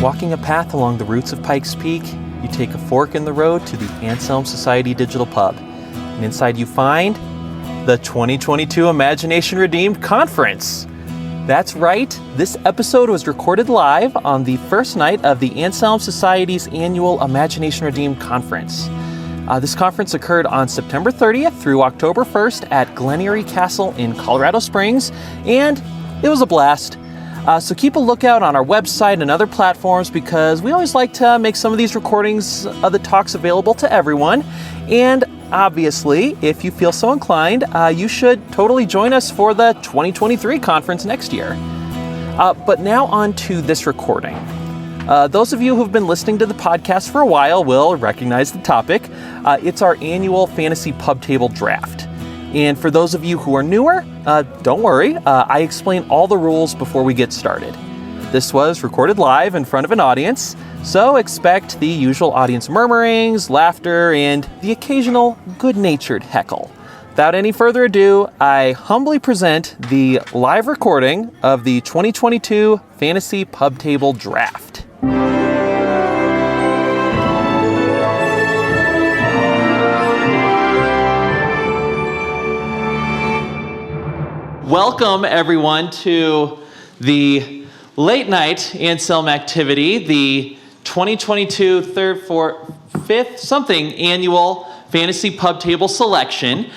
Walking a path along the roots of Pikes Peak, you take a fork in the road to the Anselm Society Digital Pub. And inside you find the 2022 Imagination Redeemed Conference. That's right, this episode was recorded live on the first night of the Anselm Society's annual Imagination Redeemed Conference. This conference occurred on September 30th through October 1st at Glen Erie Castle in Colorado Springs, and it was a blast. So keep a lookout on our website and other platforms because we always like to make some of these recordings of the talks available to everyone. And obviously, if you feel so inclined, you should totally join us for the 2023 conference next year. But now on to this recording. Those of you who've been listening to the podcast for a while will recognize the topic. It's our annual fantasy pub table draft. And for those of you who are newer, don't worry, I explain all the rules before we get started. This was recorded live in front of an audience, so expect the usual audience murmurings, laughter, and the occasional good-natured heckle. Without any further ado, I humbly present the live recording of the 2022 Fantasy Pub Table Draft. Welcome, everyone, to the late night Anselm activity, the 2022 third, fourth, fifth, something annual Fantasy Pub Table Selection.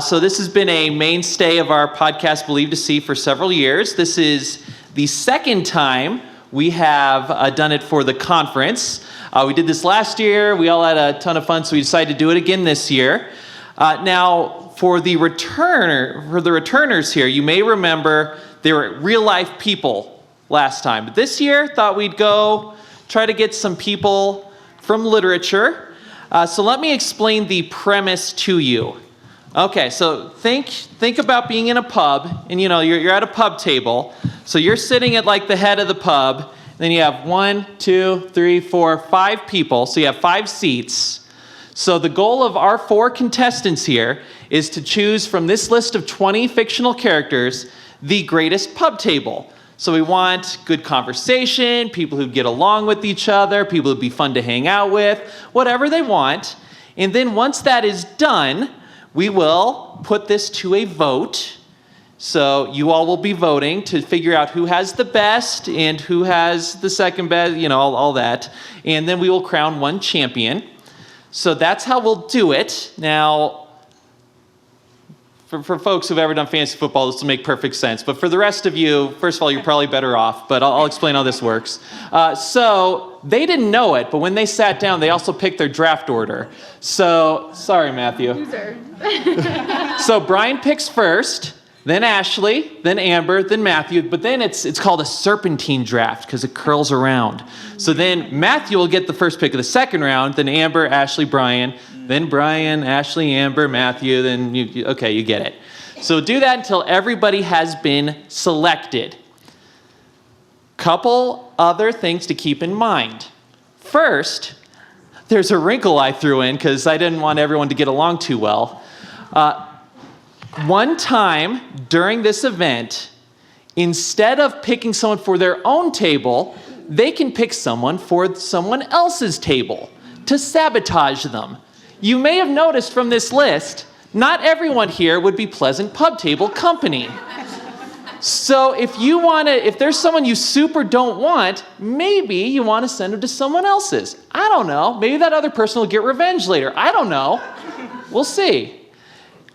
So this has been a mainstay of our podcast, Believe to See, for several years. This is the second time we have done it for the conference. We did this last year. We all had a ton of fun, so we decided to do it again this year. Now, for the returners here, you may remember they were real-life people last time. But this year, thought we'd go try to get some people from literature. So let me explain the premise to you. Okay, so think about being in a pub, and you're at a pub table. So you're sitting at like the head of the pub. Then you have 1, 2, 3, 4, 5 people. So you have 5 seats. So the goal of our 4 contestants here is to choose from this list of 20 fictional characters the greatest pub table. So we want good conversation, people who get along with each other, people who'd be fun to hang out with, whatever they want. And then once that is done, we will put this to a vote. So you all will be voting to figure out who has the best and who has the second best, all that. And then we will crown one champion. So that's how we'll do it. Now, for folks who've ever done fantasy football, this will make perfect sense. But for the rest of you, first of all, you're probably better off, but I'll explain how this works. So they didn't know it, but when they sat down, they also picked their draft order. So, sorry, Matthew. Loser. So Brian picks first, then Ashlee, then Amber, then Matthew, but then it's called a serpentine draft because it curls around. So then Matthew will get the first pick of the second round, then Amber, Ashlee, Brian, then Brian, Ashlee, Amber, Matthew, then you get it. So do that until everybody has been selected. Couple other things to keep in mind. First, there's a wrinkle I threw in because I didn't want everyone to get along too well. One time during this event, instead of picking someone for their own table, they can pick someone for someone else's table to sabotage them. You may have noticed from this list, not everyone here would be pleasant pub table company. So if there's someone you super don't want, maybe you want to send them to someone else's. I don't know. Maybe that other person will get revenge later. I don't know. We'll see.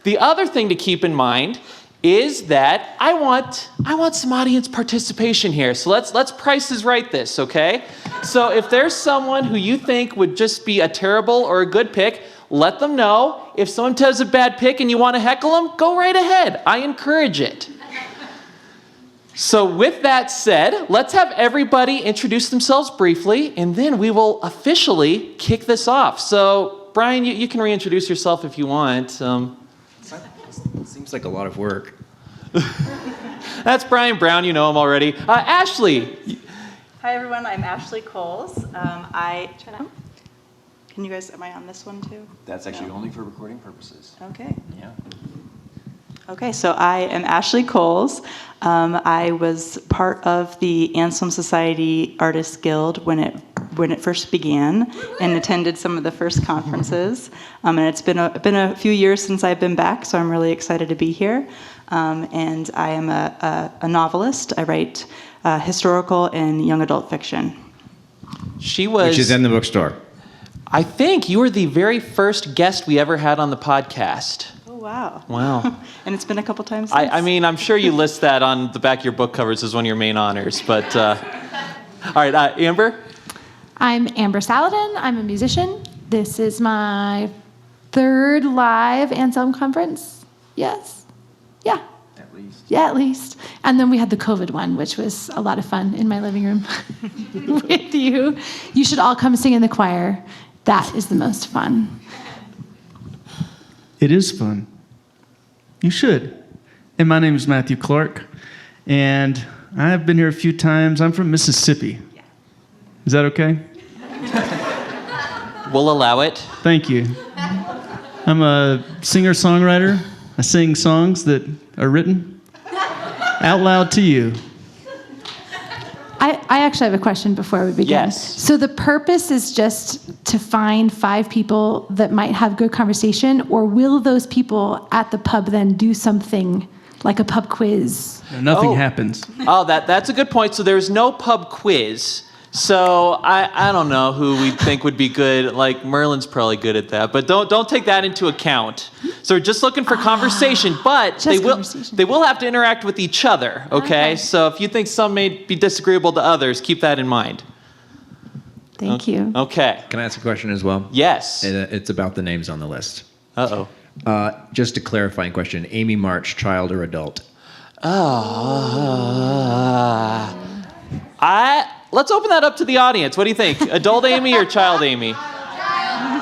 The other thing to keep in mind is that I want some audience participation here. So let's Price Right this, okay? So if there's someone who you think would just be a terrible or a good pick, let them know. If someone does a bad pick and you want to heckle them, go right ahead. I encourage it. So with that said, let's have everybody introduce themselves briefly, and then we will officially kick this off. So Brian, you can reintroduce yourself if you want. Seems like a lot of work. That's Brian Brown. You know him already. Ashlee. Hi, everyone. I'm Ashlee Cowles. Can you guys, am I on this one too? That's actually only for recording purposes. Okay. Yeah. Okay, so I am Ashlee Cowles. I was part of the Anselm Society Artists Guild when it first began, and attended some of the first conferences. And it's been a few years since I've been back, so I'm really excited to be here. And I am a novelist. I write historical and young adult fiction. Which is in the bookstore. I think you were the very first guest we ever had on the podcast. Oh, wow. Wow. And it's been a couple times since? I mean, I'm sure you list that on the back of your book covers as one of your main honors, but... all right, Amber? I'm Amber Salladin. I'm a musician. This is my third live Anselm conference. Yes. Yeah. At least. Yeah, at least. And then we had the COVID one, which was a lot of fun in my living room with you. You should all come sing in the choir. That is the most fun. It is fun. You should. And my name is Matthew Clark, and I've been here a few times. I'm from Mississippi. Is that okay? We'll allow it. Thank you. I'm a singer-songwriter. I sing songs that are written out loud to you. I actually have a question before we begin. Yes. So the purpose is just to find 5 people that might have good conversation, or will those people at the pub then do something like a pub quiz? Nothing happens. Oh, that's a good point. So there's no pub quiz. So I don't know who we think would be good. Like Merlin's probably good at that, but don't take that into account. So we're just looking for conversation, but they will have to interact with each other. Okay? So if you think some may be disagreeable to others, keep that in mind. Thank you. Okay. Can I ask a question as well? Yes. It's about the names on the list. Uh-oh. Just a clarifying question. Amy March, child or adult? Let's open that up to the audience. What do you think? Adult Amy or child Amy?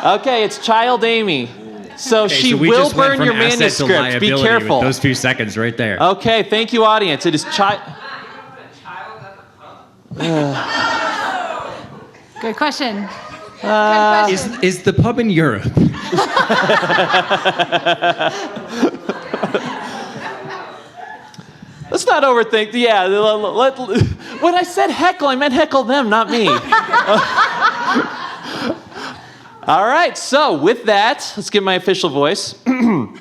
Okay, it's child Amy. So she will burn your manuscript. Be careful. With those few seconds right there. Okay, thank you, audience. It is child. Good question. Is the pub in Europe? Let's not overthink. Yeah, when I said heckle, I meant heckle them, not me. All right, so with that, let's give my official voice. And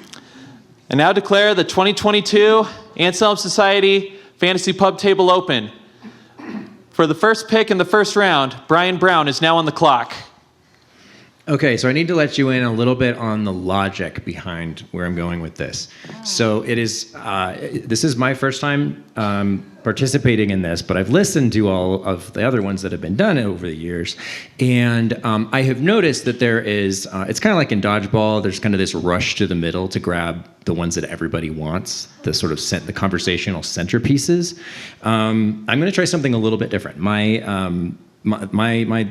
now declare the 2022 Anselm Society Fantasy Pub Table open. For the first pick in the first round, Brian Brown is now on the clock. Okay, so I need to let you in a little bit on the logic behind where I'm going with this. So it is, this is my first time participating in this, but I've listened to all of the other ones that have been done over the years, and I have noticed that there is, it's kind of like in dodgeball, there's kind of this rush to the middle to grab the ones that everybody wants, the sort of the conversational centerpieces. I'm going to try something a little bit different. My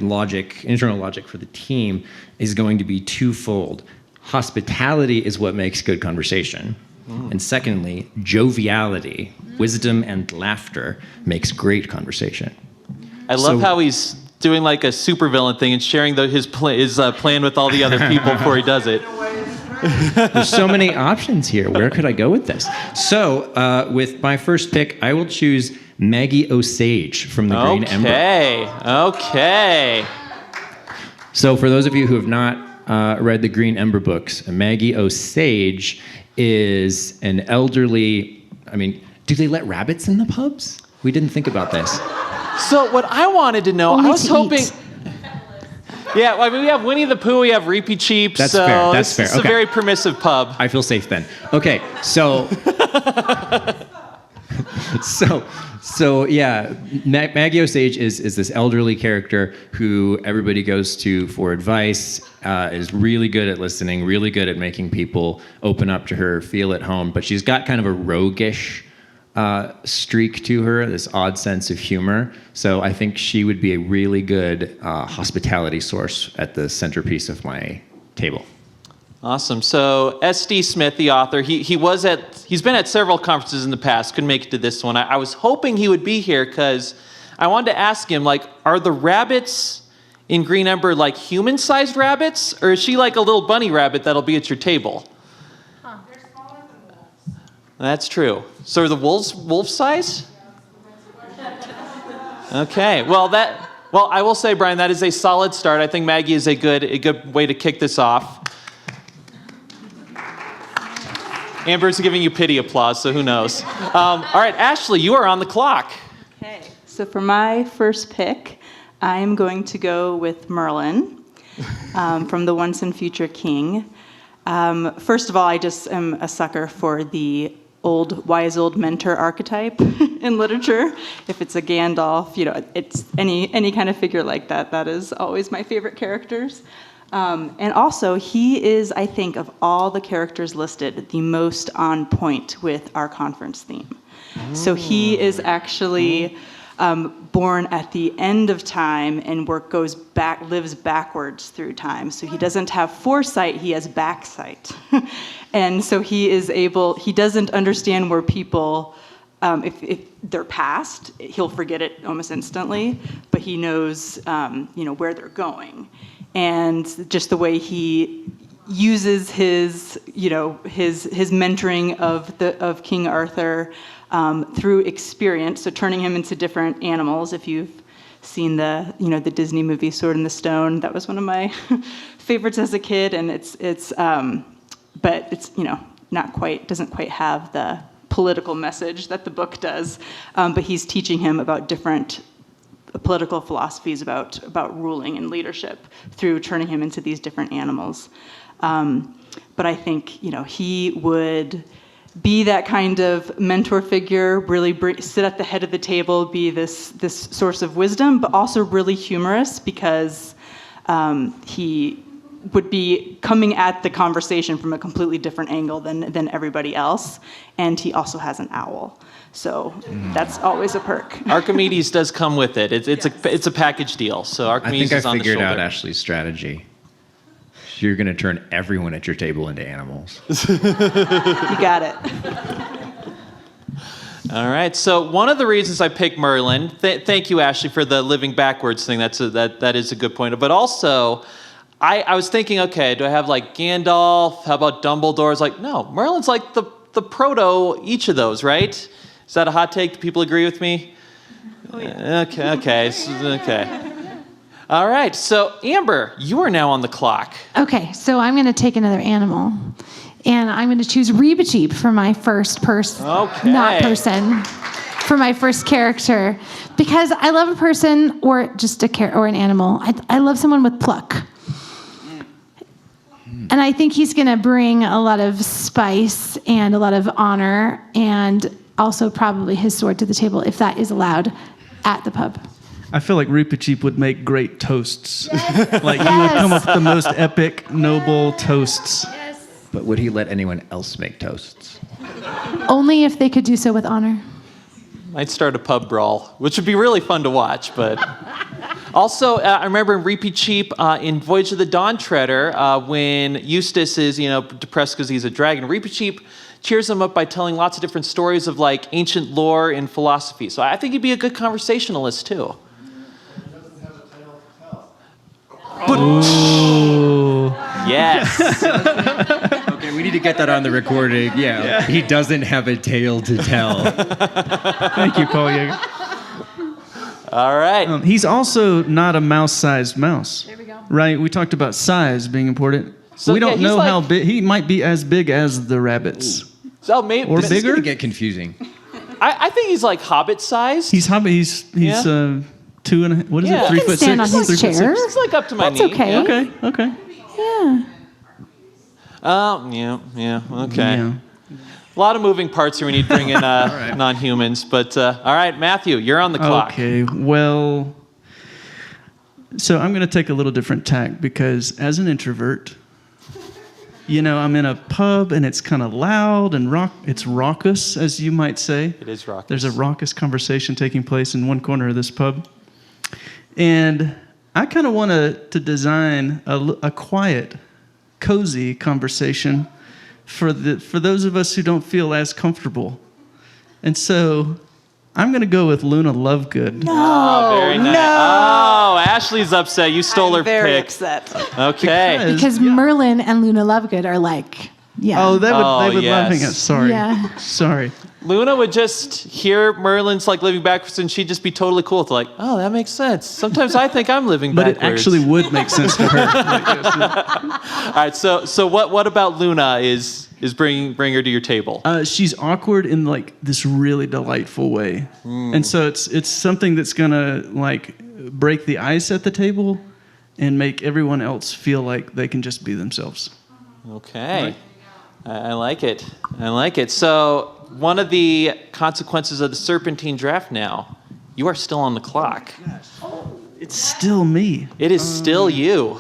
logic, internal logic for the team is going to be twofold. Hospitality is what makes good conversation. And secondly, joviality, wisdom and laughter makes great conversation. I love how he's doing like a supervillain thing and sharing his plan with all the other people before he does it. There's so many options here. Where could I go with this? So with my first pick, I will choose Maggie Osage from the Green Ember. Okay. So for those of you who have not read the Green Ember books, Maggie Osage is an elderly, do they let rabbits in the pubs? We didn't think about this. So what I wanted to know, I was hoping... Yeah, we have Winnie the Pooh, we have Reapy Cheap, That's fair. This is a very permissive pub. I feel safe then. Okay, so... So yeah, Maggie Osage is this elderly character who everybody goes to for advice, is really good at listening, really good at making people open up to her, feel at home, but she's got kind of a roguish streak to her, this odd sense of humor. So I think she would be a really good hospitality source at the centerpiece of my table. Awesome. So S.D. Smith, the author, he's been at several conferences in the past, couldn't make it to this one. I was hoping he would be here because I wanted to ask him, are the rabbits in Green Ember like human-sized rabbits, or is she like a little bunny rabbit that'll be at your table? They're smaller than wolves. That's true. So are the wolves wolf size? Okay. Well, I will say, Brian, that is a solid start. I think Maggie is a good way to kick this off. Amber's giving you pity applause, so who knows? All right, Ashlee, you are on the clock. Okay. So for my first pick, I am going to go with Merlin from The Once and Future King. First of all, I just am a sucker for the wise old mentor archetype in literature. If it's a Gandalf, it's any kind of figure like that. That is always my favorite characters. And also, he is, I think, of all the characters listed, the most on point with our conference theme. So he is actually born at the end of time, and lives backwards through time. So he doesn't have foresight, he has backsight. And so he doesn't understand where people, if they're past, he'll forget it almost instantly, but he knows, where they're going. And just the way he uses his mentoring of King Arthur through experience, so turning him into different animals. If you've seen the Disney movie Sword in the Stone, that was one of my favorites as a kid, and but it's doesn't quite have the political message that the book does. But he's teaching him about different political philosophies about ruling and leadership through turning him into these different animals. But I think he would be that kind of mentor figure, really sit at the head of the table, be this source of wisdom, but also really humorous, because he would be coming at the conversation from a completely different angle than everybody else. And he also has an owl. So that's always a perk. Archimedes does come with it. It's a package deal. So Archimedes is on the shoulder. I think I figured out Ashlee's strategy. You're going to turn everyone at your table into animals. You got it. All right. So one of the reasons I picked Merlin, thank you, Ashlee, for the living backwards thing. That is a good point. But also, I was thinking, okay, do I have like Gandalf? How about Dumbledore's? Like, no, Merlin's like the proto each of those, right? Is that a hot take? Do people agree with me? Oh, yeah. Okay. All right. So Amber, you are now on the clock. Okay, so I'm going to take another animal, and I'm going to choose Reepicheep for my first for my first character, because I love a person or just or an animal. I love someone with pluck. And I think he's going to bring a lot of spice and a lot of honor, and also probably his sword to the table, if that is allowed at the pub. I feel like Reepicheep would make great toasts. Like he would come up with the most epic, noble toasts. Yes. But would he let anyone else make toasts? Only if they could do so with honor. Might start a pub brawl, which would be really fun to watch. But also, I remember in Reepicheep in Voyage of the Dawn Treader, when Eustace is depressed because he's a dragon, Reepicheep cheers him up by telling lots of different stories of like ancient lore and philosophy. So I think he'd be a good conversationalist too. Ooh. Yes. Okay, we need to get that on the recording. Yeah. He doesn't have a tale to tell. Thank you, Paul Yeager. All right. He's also not a mouse-sized mouse. There we go. Right? We talked about size being important. So, we don't yeah, know like, how big. He might be as big as the rabbits. So maybe Or This is bigger? going to get confusing. I think he's like Hobbit sized. He's 2 and a, what is Yeah. it? He 3 can foot stand 6. on his 3 foot chair. 6. It's like up to my That's knee. okay. Yeah. Okay. Yeah. Yeah. Okay. Yeah. A lot of moving parts here. We need to bring in non-humans. But all right, Matthew, you're on the clock. Okay. Well, so I'm going to take a little different tack, because as an introvert, I'm in a pub and it's kind of loud and it's raucous, as you might say. It is raucous. There's a raucous conversation taking place in one corner of this pub. And I kind of want to design a quiet, cozy conversation for those of us who don't feel as comfortable. And so I'm going to go with Luna Lovegood. Oh, very nice. no. Oh, Ashlee's upset. You stole her very pick. upset. Okay. Because Merlin and Luna Lovegood are like Yeah. Oh, they would yes. love hanging out. Sorry. Yeah. Sorry. Luna would just hear Merlin's like living backwards, and she'd just be totally cool with like, oh, that makes sense. Sometimes I think I'm living But backwards. it actually would make sense to her. All right. So what about Luna is bring her to your table? She's awkward in like this really delightful way, and so it's something that's gonna like break the ice at the table, and make everyone else feel like they can just be themselves. Okay. I like it. I like it. So one of the consequences of the Serpentine draft now, you are still on the clock. It's still me. It is still you.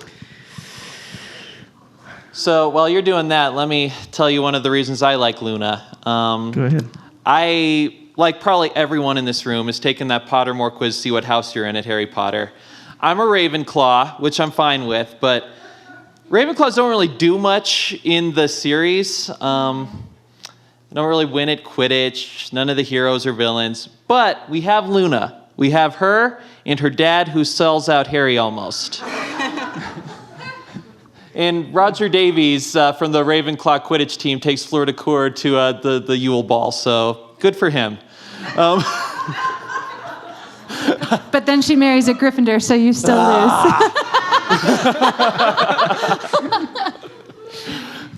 So while you're doing that, let me tell you one of the reasons I like Luna. Go ahead. I, like probably everyone in this room, has taken that Pottermore quiz to see what house you're in at Harry Potter. I'm a Ravenclaw, which I'm fine with, but Ravenclaws don't really do much in the series. They don't really win at Quidditch. None of the heroes are villains. But we have Luna. We have her and her dad who sells out Harry almost. And Roger Davies from the Ravenclaw Quidditch team takes Fleur de Cour to the Yule Ball, so good for him. But then she marries a Gryffindor, so you still lose.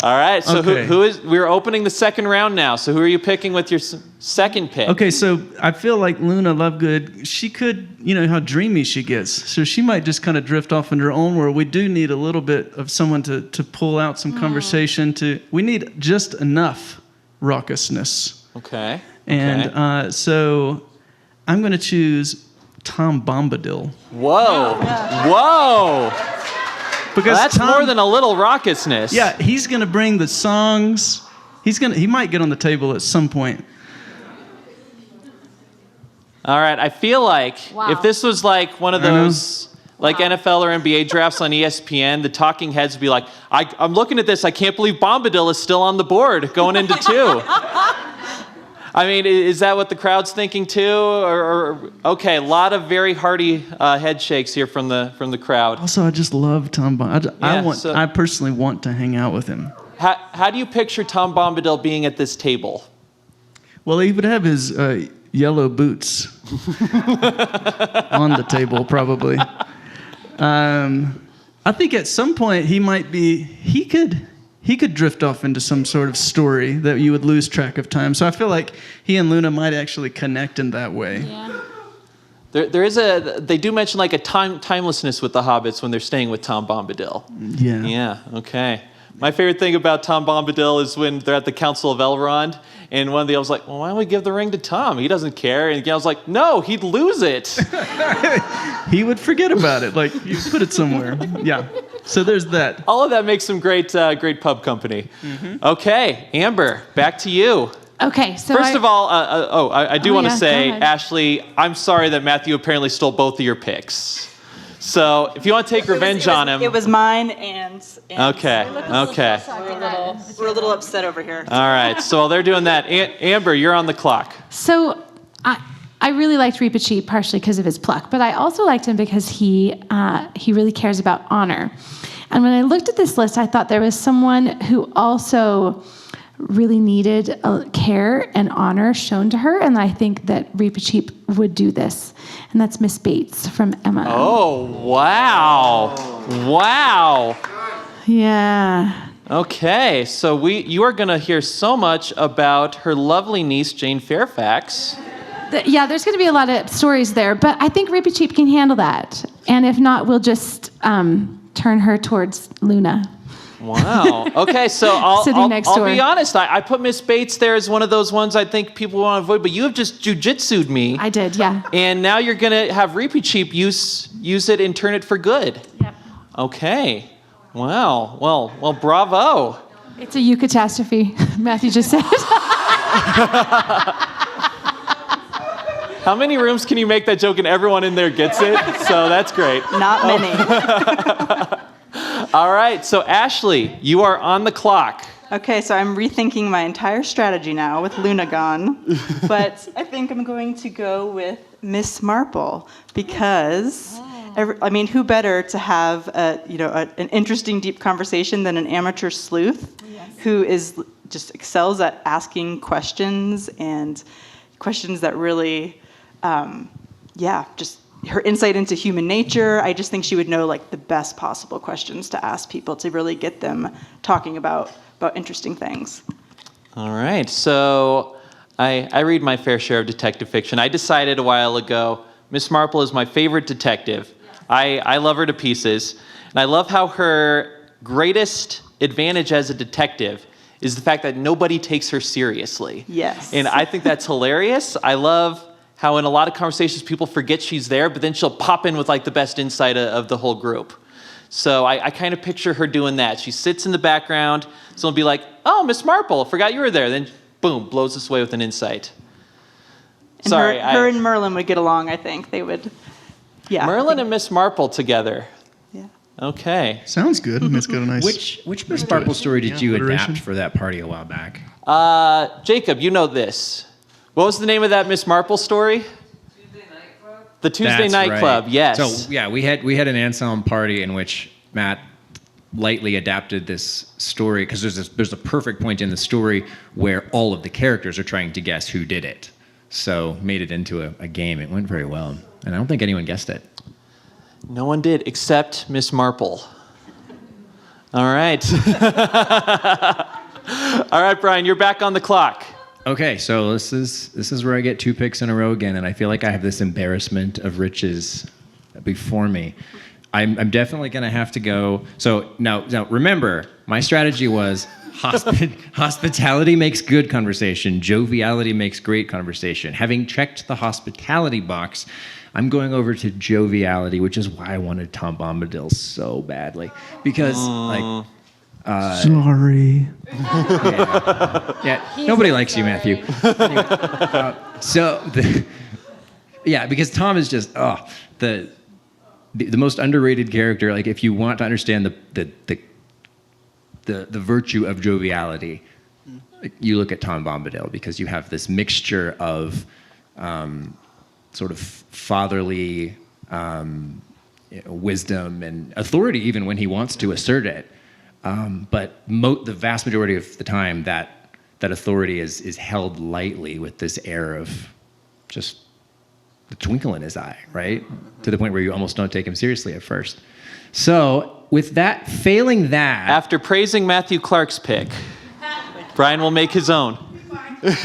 All right, so Okay. we're opening the second round now, so who are you picking with your second pick? Okay, so I feel like Luna Lovegood, she could, you know, how dreamy she gets. So she might just kind of drift off into her own world. We do need a little bit of someone to pull out some conversation. We need just enough raucousness. Okay. And so I'm going to choose Tom Bombadil. Whoa. Whoa. Because That's Tom, more than a little raucousness. Yeah, he's going to bring the songs. He might get on the table at some point. All right, I feel like if this was like one of those like NFL or NBA drafts on ESPN, the talking heads would be like, I'm looking at this, I can't believe Bombadil is still on the board going into 2. I mean, is that what the crowd's thinking too? Or okay, a lot of very hearty head shakes here from the crowd. Also, I just love Tom Bombadil. I personally want to hang out with him. How do you picture Tom Bombadil being at this table? Well, he would have his yellow boots on the table, probably. I think at some point he could drift off into some sort of story that you would lose track of time. So I feel like he and Luna might actually connect in that way. Yeah. They do mention like a timelessness with the hobbits when they're staying with Tom Bombadil. Yeah. Yeah, okay. My favorite thing about Tom Bombadil is when they're at the Council of Elrond, and one of the elves like, well, why don't we give the ring to Tom? He doesn't care. And Gail's like, no, he'd lose it. He would forget about it. Like, you put it somewhere. Yeah. So there's that. All of that makes some great pub company. Mm-hmm. Okay, Amber, back to you. Okay, so First of all, I do want to say, go ahead. Ashlee, I'm sorry that Matthew apparently stole both of your picks. So if you want to take revenge on him. It was mine and Okay. we're a little upset over here. All right. So while they're doing that, Amber, you're on the clock. So I really liked Reepicheep partially because of his pluck, but I also liked him because he really cares about honor. And when I looked at this list, I thought there was someone who also really needed care and honor shown to her, and I think that Reepicheep would do this, and that's Miss Bates from Emma. Oh, wow. Wow. Yeah. Okay, so you are going to hear so much about her lovely niece, Jane Fairfax. Yeah, there's going to be a lot of stories there, but I think Reepicheep can handle that, and if not, we'll just turn her towards Luna. Wow. Okay, so I'll be honest. I put Miss Bates there as one of those ones I think people want to avoid, but you have just jujitsu'd me. I did, yeah. And now you're going to have Reepicheep use it and turn it for good. Yep. Okay. Wow. Well, bravo. It's a catastrophe, Matthew just said. How many rooms can you make that joke and everyone in there gets it? So that's great. Not many. All right, so Ashlee, you are on the clock. Okay, so I'm rethinking my entire strategy now with Luna gone. But I think I'm going to go with Miss Marple because I mean, who better to have an interesting, deep conversation than an amateur sleuth who just excels at asking questions, and questions that really, just her insight into human nature. I just think she would know like the best possible questions to ask people to really get them talking about interesting things. All right, so I read my fair share of detective fiction. I decided a while ago, Miss Marple is my favorite detective. I love her to pieces, and I love how her greatest advantage as a detective is the fact that nobody takes her seriously. Yes. And I think that's hilarious. I love how in a lot of conversations people forget she's there, but then she'll pop in with like the best insight of the whole group. So I kind of picture her doing that. She sits in the background, someone will be like, oh, Miss Marple, forgot you were there. Then boom, blows us away with an insight. And Sorry. her and Merlin would get along, I think. They would, Merlin and Miss Marple together. Yeah. Okay. Sounds good. And it's got a nice. Which Miss Marple story did you alliteration. adapt for that party a while back? Jacob, you know this. What was the name of that Miss Marple story? The Tuesday That's Night right. Club, yes. So yeah, we had an Anselm party in which Matt lightly adapted this story because there's a perfect point in the story where all of the characters are trying to guess who did it. So made it into a game. It went very well, and I don't think anyone guessed it. No one did except Miss Marple. All right. All right, Brian, you're back on the clock. Okay, so this is where I get 2 picks in a row again, and I feel like I have this embarrassment of riches before me. I'm definitely going to have to go. So now remember, my strategy was hospitality makes good conversation. Joviality makes great conversation. Having checked the hospitality box, I'm going over to joviality, which is why I wanted Tom Bombadil so badly. Because, Sorry. Yeah, nobody likes you, Matthew. Anyway, because Tom is just the most underrated character. Like, if you want to understand the virtue of joviality, you look at Tom Bombadil, because you have this mixture of sort of fatherly wisdom and authority, even when he wants to assert it. But the vast majority of the time, that authority is held lightly with this air of just the twinkle in his eye, right? To the point where you almost don't take him seriously at first. So with that, failing that... After praising Matthew Clark's pick, Brian will make his own.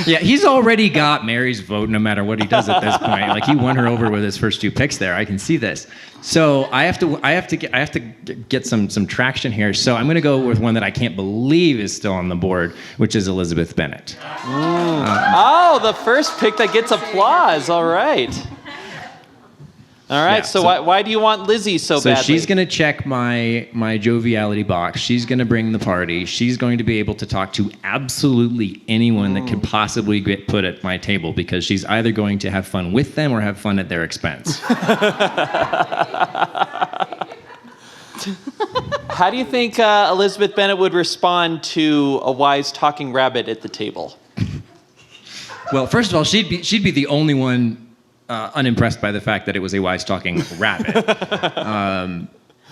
Yeah, he's already got Mary's vote no matter what he does at this point. Like, he won her over with his first 2 picks there. I can see this. So I have to get some traction here. So I'm going to go with one that I can't believe is still on the board, which is Elizabeth Bennet. The first pick that gets applause. All right. All right. Yeah, so why do you want Lizzie so badly? So she's going to check my joviality box. She's going to bring the party. She's going to be able to talk to absolutely anyone that could possibly get put at my table, because she's either going to have fun with them or have fun at their expense. How do you think Elizabeth Bennet would respond to a wise talking rabbit at the table? Well, first of all, she'd be the only one unimpressed by the fact that it was a wise talking rabbit,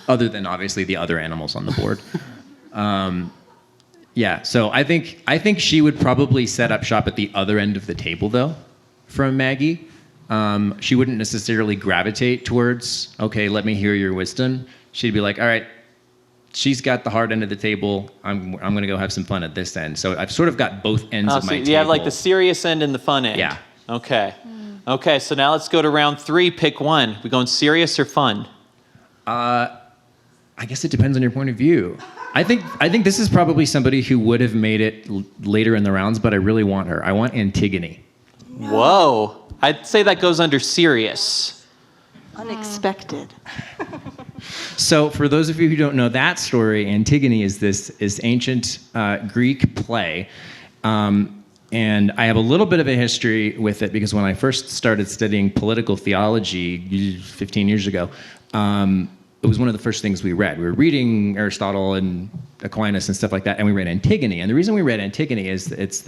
other than obviously the other animals on the board. So I think she would probably set up shop at the other end of the table, though, from Maggie. She wouldn't necessarily gravitate towards, okay, let me hear your wisdom. She'd be like, all right, she's got the hard end of the table. I'm going to go have some fun at this end. So I've sort of got both ends of my table. You have like the serious end and the fun end. Yeah. Okay. Okay, so now let's go to round 3. Pick one. We going serious or fun? I guess it depends on your point of view. I think this is probably somebody who would have made it later in the rounds, but I really want her. I want Antigone. Whoa. I'd say that goes under serious. Unexpected. So for those of you who don't know that story, Antigone is this ancient Greek play. And I have a little bit of a history with it, because when I first started studying political theology 15 years ago, it was one of the first things we read. We were reading Aristotle and Aquinas and stuff like that, and we read Antigone. And the reason we read Antigone is it's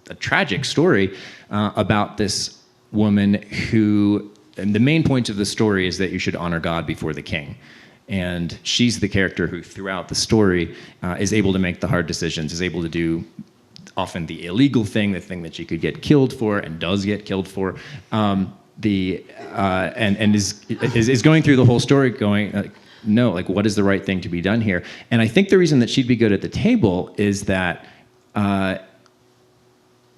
a tragic story about this woman who and the main point of the story is that you should honor God before the king. And she's the character who, throughout the story, is able to make the hard decisions, is able to do often the illegal thing, the thing that she could get killed for and does get killed for. And is going through the whole story going, no, like, what is the right thing to be done here? And I think the reason that she'd be good at the table is that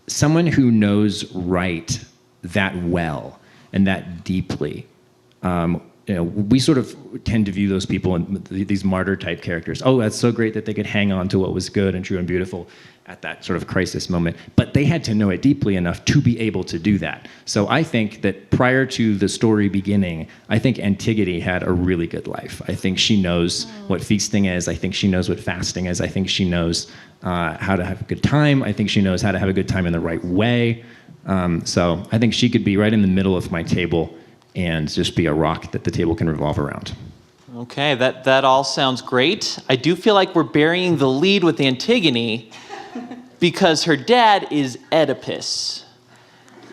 someone who knows right that well and that deeply, we sort of tend to view those people in these martyr type characters. Oh, that's so great that they could hang on to what was good and true and beautiful at that sort of crisis moment. But they had to know it deeply enough to be able to do that. So I think that prior to the story beginning, I think Antigone had a really good life. I think she knows what feasting is. I think she knows what fasting is. I think she knows how to have a good time. I think she knows how to have a good time in the right way. So I think she could be right in the middle of my table and just be a rock that the table can revolve around. Okay, that all sounds great. I do feel like we're burying the lead with Antigone because her dad is Oedipus.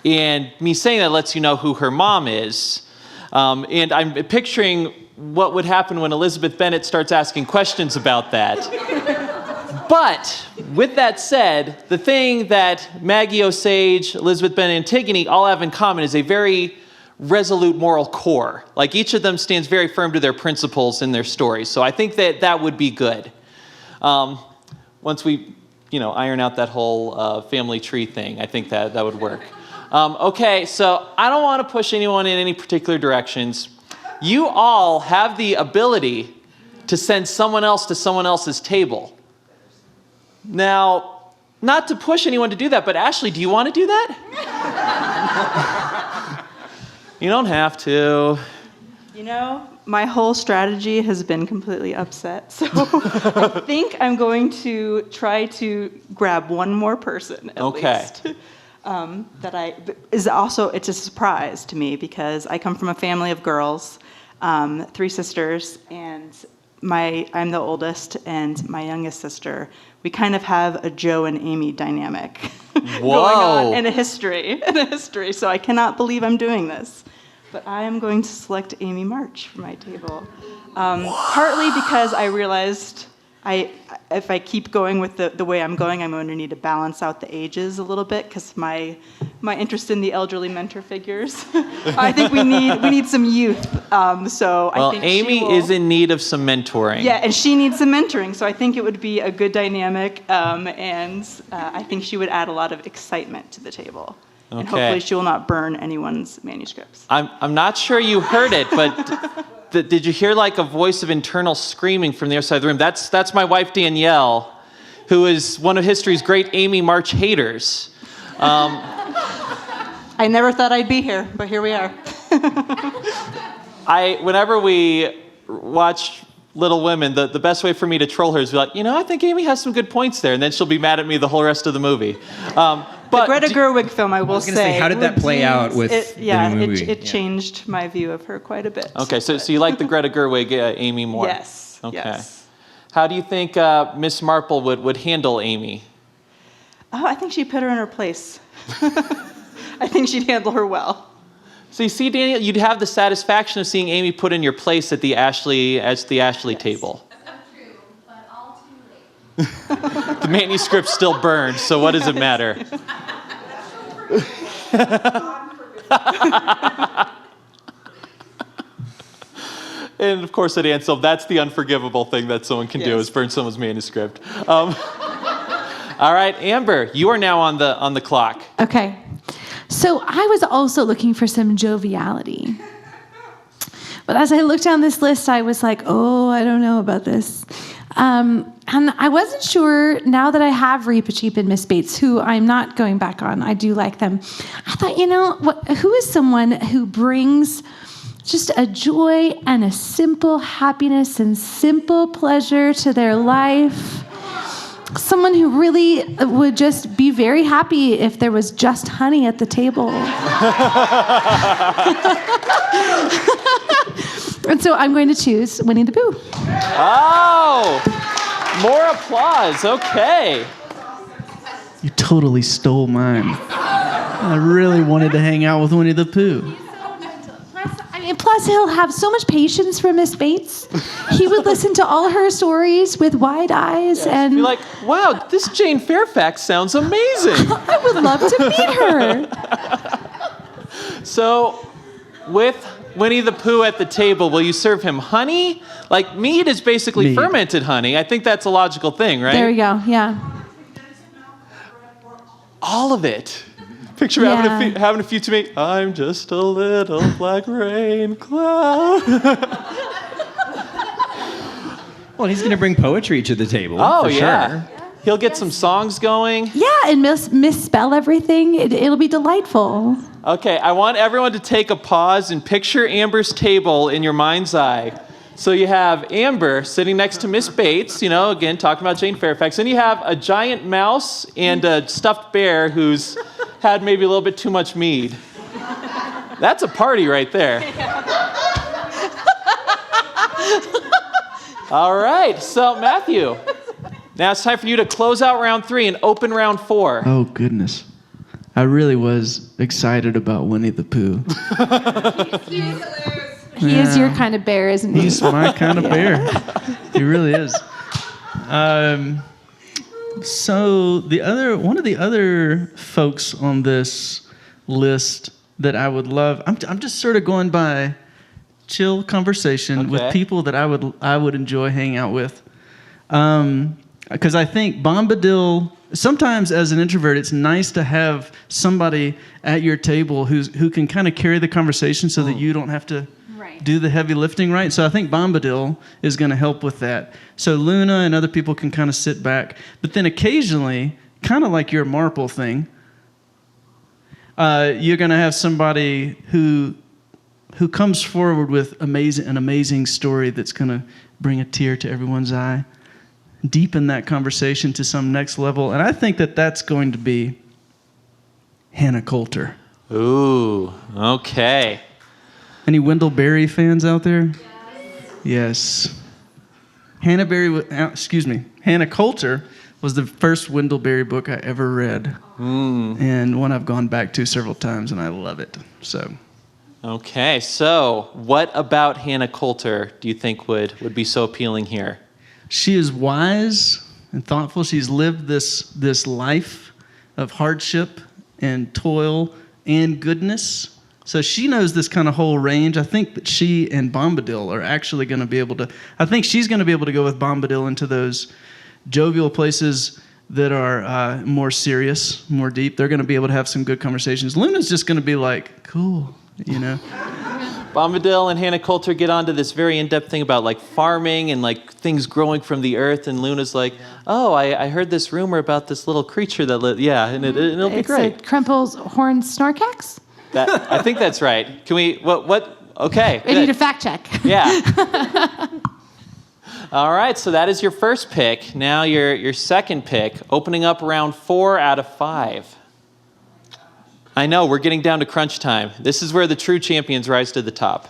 And me saying that lets you know who her mom is. And I'm picturing what would happen when Elizabeth Bennet starts asking questions about that. But with that said, the thing that Maggie Osage, Elizabeth Bennet, and Antigone all have in common is a very resolute moral core. Like, each of them stands very firm to their principles in their stories. So I think that would be good. Once we, iron out that whole family tree thing, I think that would work. Okay, so I don't want to push anyone in any particular directions. You all have the ability to send someone else to someone else's table. Now, not to push anyone to do that, but Ashlee, do you want to do that? You don't have to. My whole strategy has been completely upset. So I think I'm going to try to grab one more person at least. It's a surprise to me because I come from a family of girls, 3 sisters, and I'm the oldest, and my youngest sister. We kind of have a Joe and Amy dynamic going on in a history. So I cannot believe I'm doing this. But I am going to select Amy March for my table. Partly because I realized if I keep going with the way I'm going to need to balance out the ages a little bit because my interest in the elderly mentor figures. I think we need some youth. I think Amy is in need of some mentoring. Yeah, and she needs some mentoring. So I think it would be a good dynamic, and I think she would add a lot of excitement to the table. Okay. And hopefully she will not burn anyone's manuscripts. I'm not sure you heard it, but did you hear like a voice of internal screaming from the other side of the room? That's my wife Danielle, who is one of history's great Amy March haters. I never thought I'd be here, but here we are. Whenever we watch Little Women, the best way for me to troll her is be like, I think Amy has some good points there, and then she'll be mad at me the whole rest of the movie. But the Greta Gerwig film, I will say. How did that play out with the new movie? It changed my view of her quite a bit. Okay, so you like the Greta Gerwig Amy more? Yes. Okay. Yes. How do you think Miss Marple would handle Amy? Oh, I think she'd put her in her place. I think she'd handle her well. So you see, Daniel, you'd have the satisfaction of seeing Amy put in your place at the Ashlee table. True, but all too late. The manuscript's still burned, so what does it matter? And of course at Anselm, that's the unforgivable thing that someone can do is burn someone's manuscript. All right, Amber, you are now on the clock. Okay. So I was also looking for some joviality. But as I looked down this list, I was like, I don't know about this. And I wasn't sure, now that I have Reepa Cheap and Miss Bates, who I'm not going back on, I do like them. I thought, who is someone who brings just a joy and a simple happiness and simple pleasure to their life? Someone who really would just be very happy if there was just honey at the table. And so I'm going to choose Winnie the Pooh. Oh, more applause. Okay. You totally stole mine. I really wanted to hang out with Winnie the Pooh. plus, he'll have so much patience for Miss Bates. He would listen to all her stories with wide eyes and Be like, wow, this Jane Fairfax sounds amazing. I would love to meet her. So, with Winnie the Pooh at the table, will you serve him honey? Like, mead is basically Mead. fermented honey. I think that's a logical thing, right? There we go. Yeah. All of it. Picture having a few to me. I'm just a little black rain cloud. Well, he's going to bring poetry to the table. Oh, for yeah. Sure. He'll get some songs going. Yeah, and misspell everything. It'll be delightful. Okay, I want everyone to take a pause and picture Amber's table in your mind's eye. So you have Amber sitting next to Miss Bates, again, talking about Jane Fairfax. Then you have a giant mouse and a stuffed bear who's had maybe a little bit too much mead. That's a party right there. All right, so Matthew, now it's time for you to close out round 3 and open round 4. Oh, goodness. I really was excited about Winnie the Pooh. He is your kind of bear, isn't he? He's my kind of bear. He really is. So one of the other folks on this list that I would love, I'm just sort of going by chill conversation with people that I would enjoy hanging out with. Because I think Bombadil, sometimes as an introvert, it's nice to have somebody at your table who can kind of carry the conversation so that you don't have to do the heavy lifting, right? So I think Bombadil is going to help with that. So Luna and other people can kind of sit back. But then occasionally, kind of like your Marple thing, you're going to have somebody who comes forward with an amazing story that's going to bring a tear to everyone's eye, deepen that conversation to some next level. And I think that that's going to be Hannah Coulter. Ooh, okay. Any Wendell Berry fans out there? Yes. Hannah Coulter was the first Wendell Berry book I ever read. And one I've gone back to several times, and I love it. So. Okay, so what about Hannah Coulter do you think would be so appealing here? She is wise and thoughtful. She's lived this life of hardship and toil and goodness. So she knows this kind of whole range. I think that she and Bombadil are actually going to be able to, I think she's going to be able to go with Bombadil into those jovial places that are more serious, more deep. They're going to be able to have some good conversations. Luna's just going to be like, cool, Bombadil and Hannah Coulter get onto this very in-depth thing about like farming and like things growing from the earth, and Luna's like, oh, I heard this rumor about this little creature that and it'll be great. It's a Krempel's horned snorkax? I think that's right. Can we, okay. I need a fact check. Yeah. All right, so that is your first pick. Now your second pick, opening up round 4 out of 5. I know, we're getting down to crunch time. This is where the true champions rise to the top.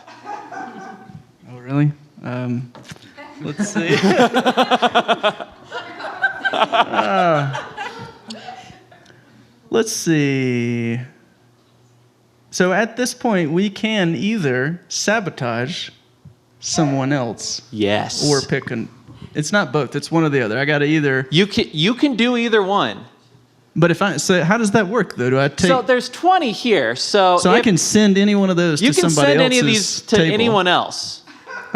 Oh, really? Let's see. Let's see. So at this point, we can either sabotage someone else, Yes. or pick it's not both. It's one or the other. I got to either. You can do either one. But so how does that work though? Do I take? So there's 20 here. So I can send any one of those you to can somebody send else's any of these to table. anyone else.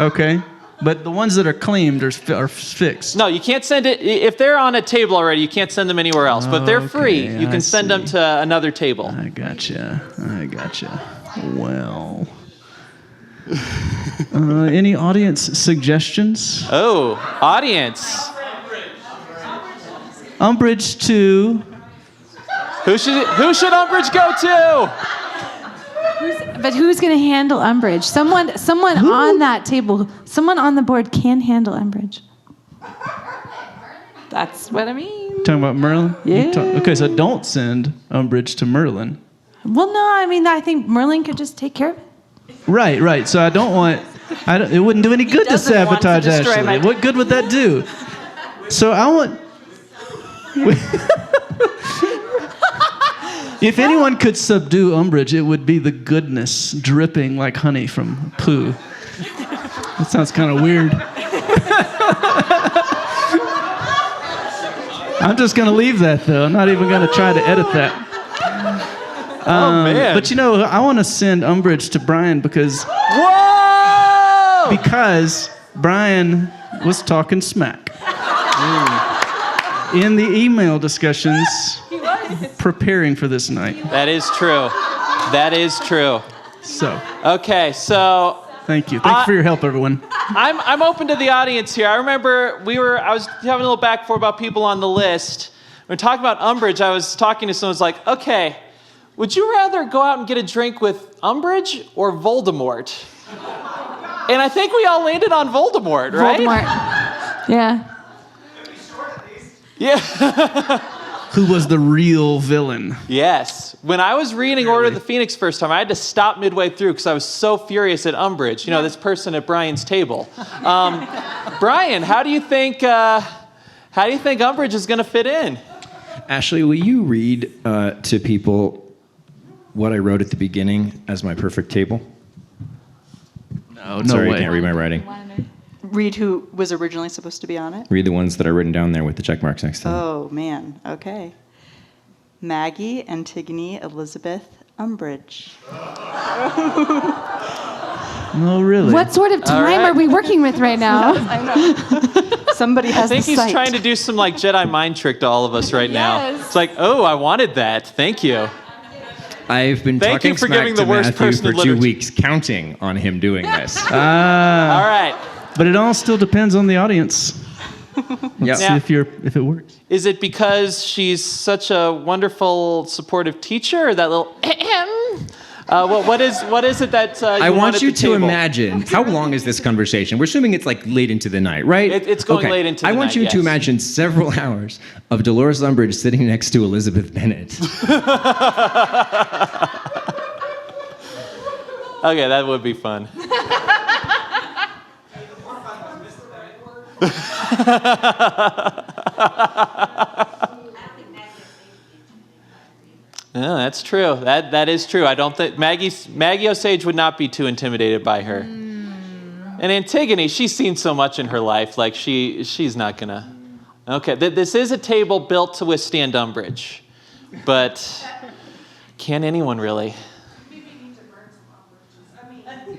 Okay. But the ones that are claimed are fixed. No, you can't send it if they're on a table already. You can't send them anywhere else. But they're free. Okay, You can I send them see. to another table. I gotcha. Well, any audience suggestions? Oh, audience. Umbridge to. Who should Umbridge go to? But who's going to handle Umbridge? Someone on that table, someone on the board can handle Umbridge. That's what I mean. Talking about Merlin? Yeah. Okay, so don't send Umbridge to Merlin. Well, no, I think Merlin could just take care of it. Right. So I don't want. It wouldn't do any good to doesn't want to sabotage destroy my Ashlee. What good would that do? So I want. If anyone could subdue Umbridge, it would be the goodness dripping like honey from Pooh. That sounds kind of weird. I'm just going to leave that, though. I'm not even going to try to edit that. Oh, man. But I want to send Umbridge to Brian because Brian was talking smack. In the email discussions preparing for this night. That is true. That is true. So. Okay, so Thank you. Thank you for your help, everyone. I'm open to the audience here. I remember I was having a little back and forth about people on the list. When we talking about Umbridge, I was talking to someone who was like, okay, would you rather go out and get a drink with Umbridge or Voldemort? And I think we all landed on Voldemort, right? Voldemort. Yeah. Yeah. Who was the real villain? Yes. When I was reading Order of the Phoenix first time, I had to stop midway through because I was so furious at Umbridge. You know, this person at Brian's table. Brian, how do you think Umbridge is going to fit in? Ashley, will you read to people what I wrote at the beginning as my perfect table? No Sorry, way. I can't read my writing. Read who was originally supposed to be on it. Read the ones that are written down there with the check marks next to them. Oh, man. Okay. Maggie, Antigone, Elizabeth, Umbridge. No, really. What sort of time right. are we working with right now? I know. Somebody has I think the he's sight. trying to do some like Jedi mind trick to all of us right now. Yes. It's like, oh, I wanted that. Thank you. I've been Thank talking you for smack giving to the worst Matthew person for in 2 literature. weeks, counting on him doing this. All right. But it all still depends on the audience. Yeah. Now- See if it works. Is it because she's such a wonderful, supportive teacher, or that little what is it that you I want at you the to table? imagine, how long is this conversation? We're assuming it's like late into the night, right? It's going late into the I want night, you to yes. imagine several hours of Dolores Umbridge sitting next to Elizabeth Bennet. Okay, that would be fun. No, that's true. That is true. I don't think Maggie Osage would not be too intimidated by her. And Antigone, she's seen so much in her life. Like she's not gonna. Okay, this is a table built to withstand Umbridge, but can anyone really?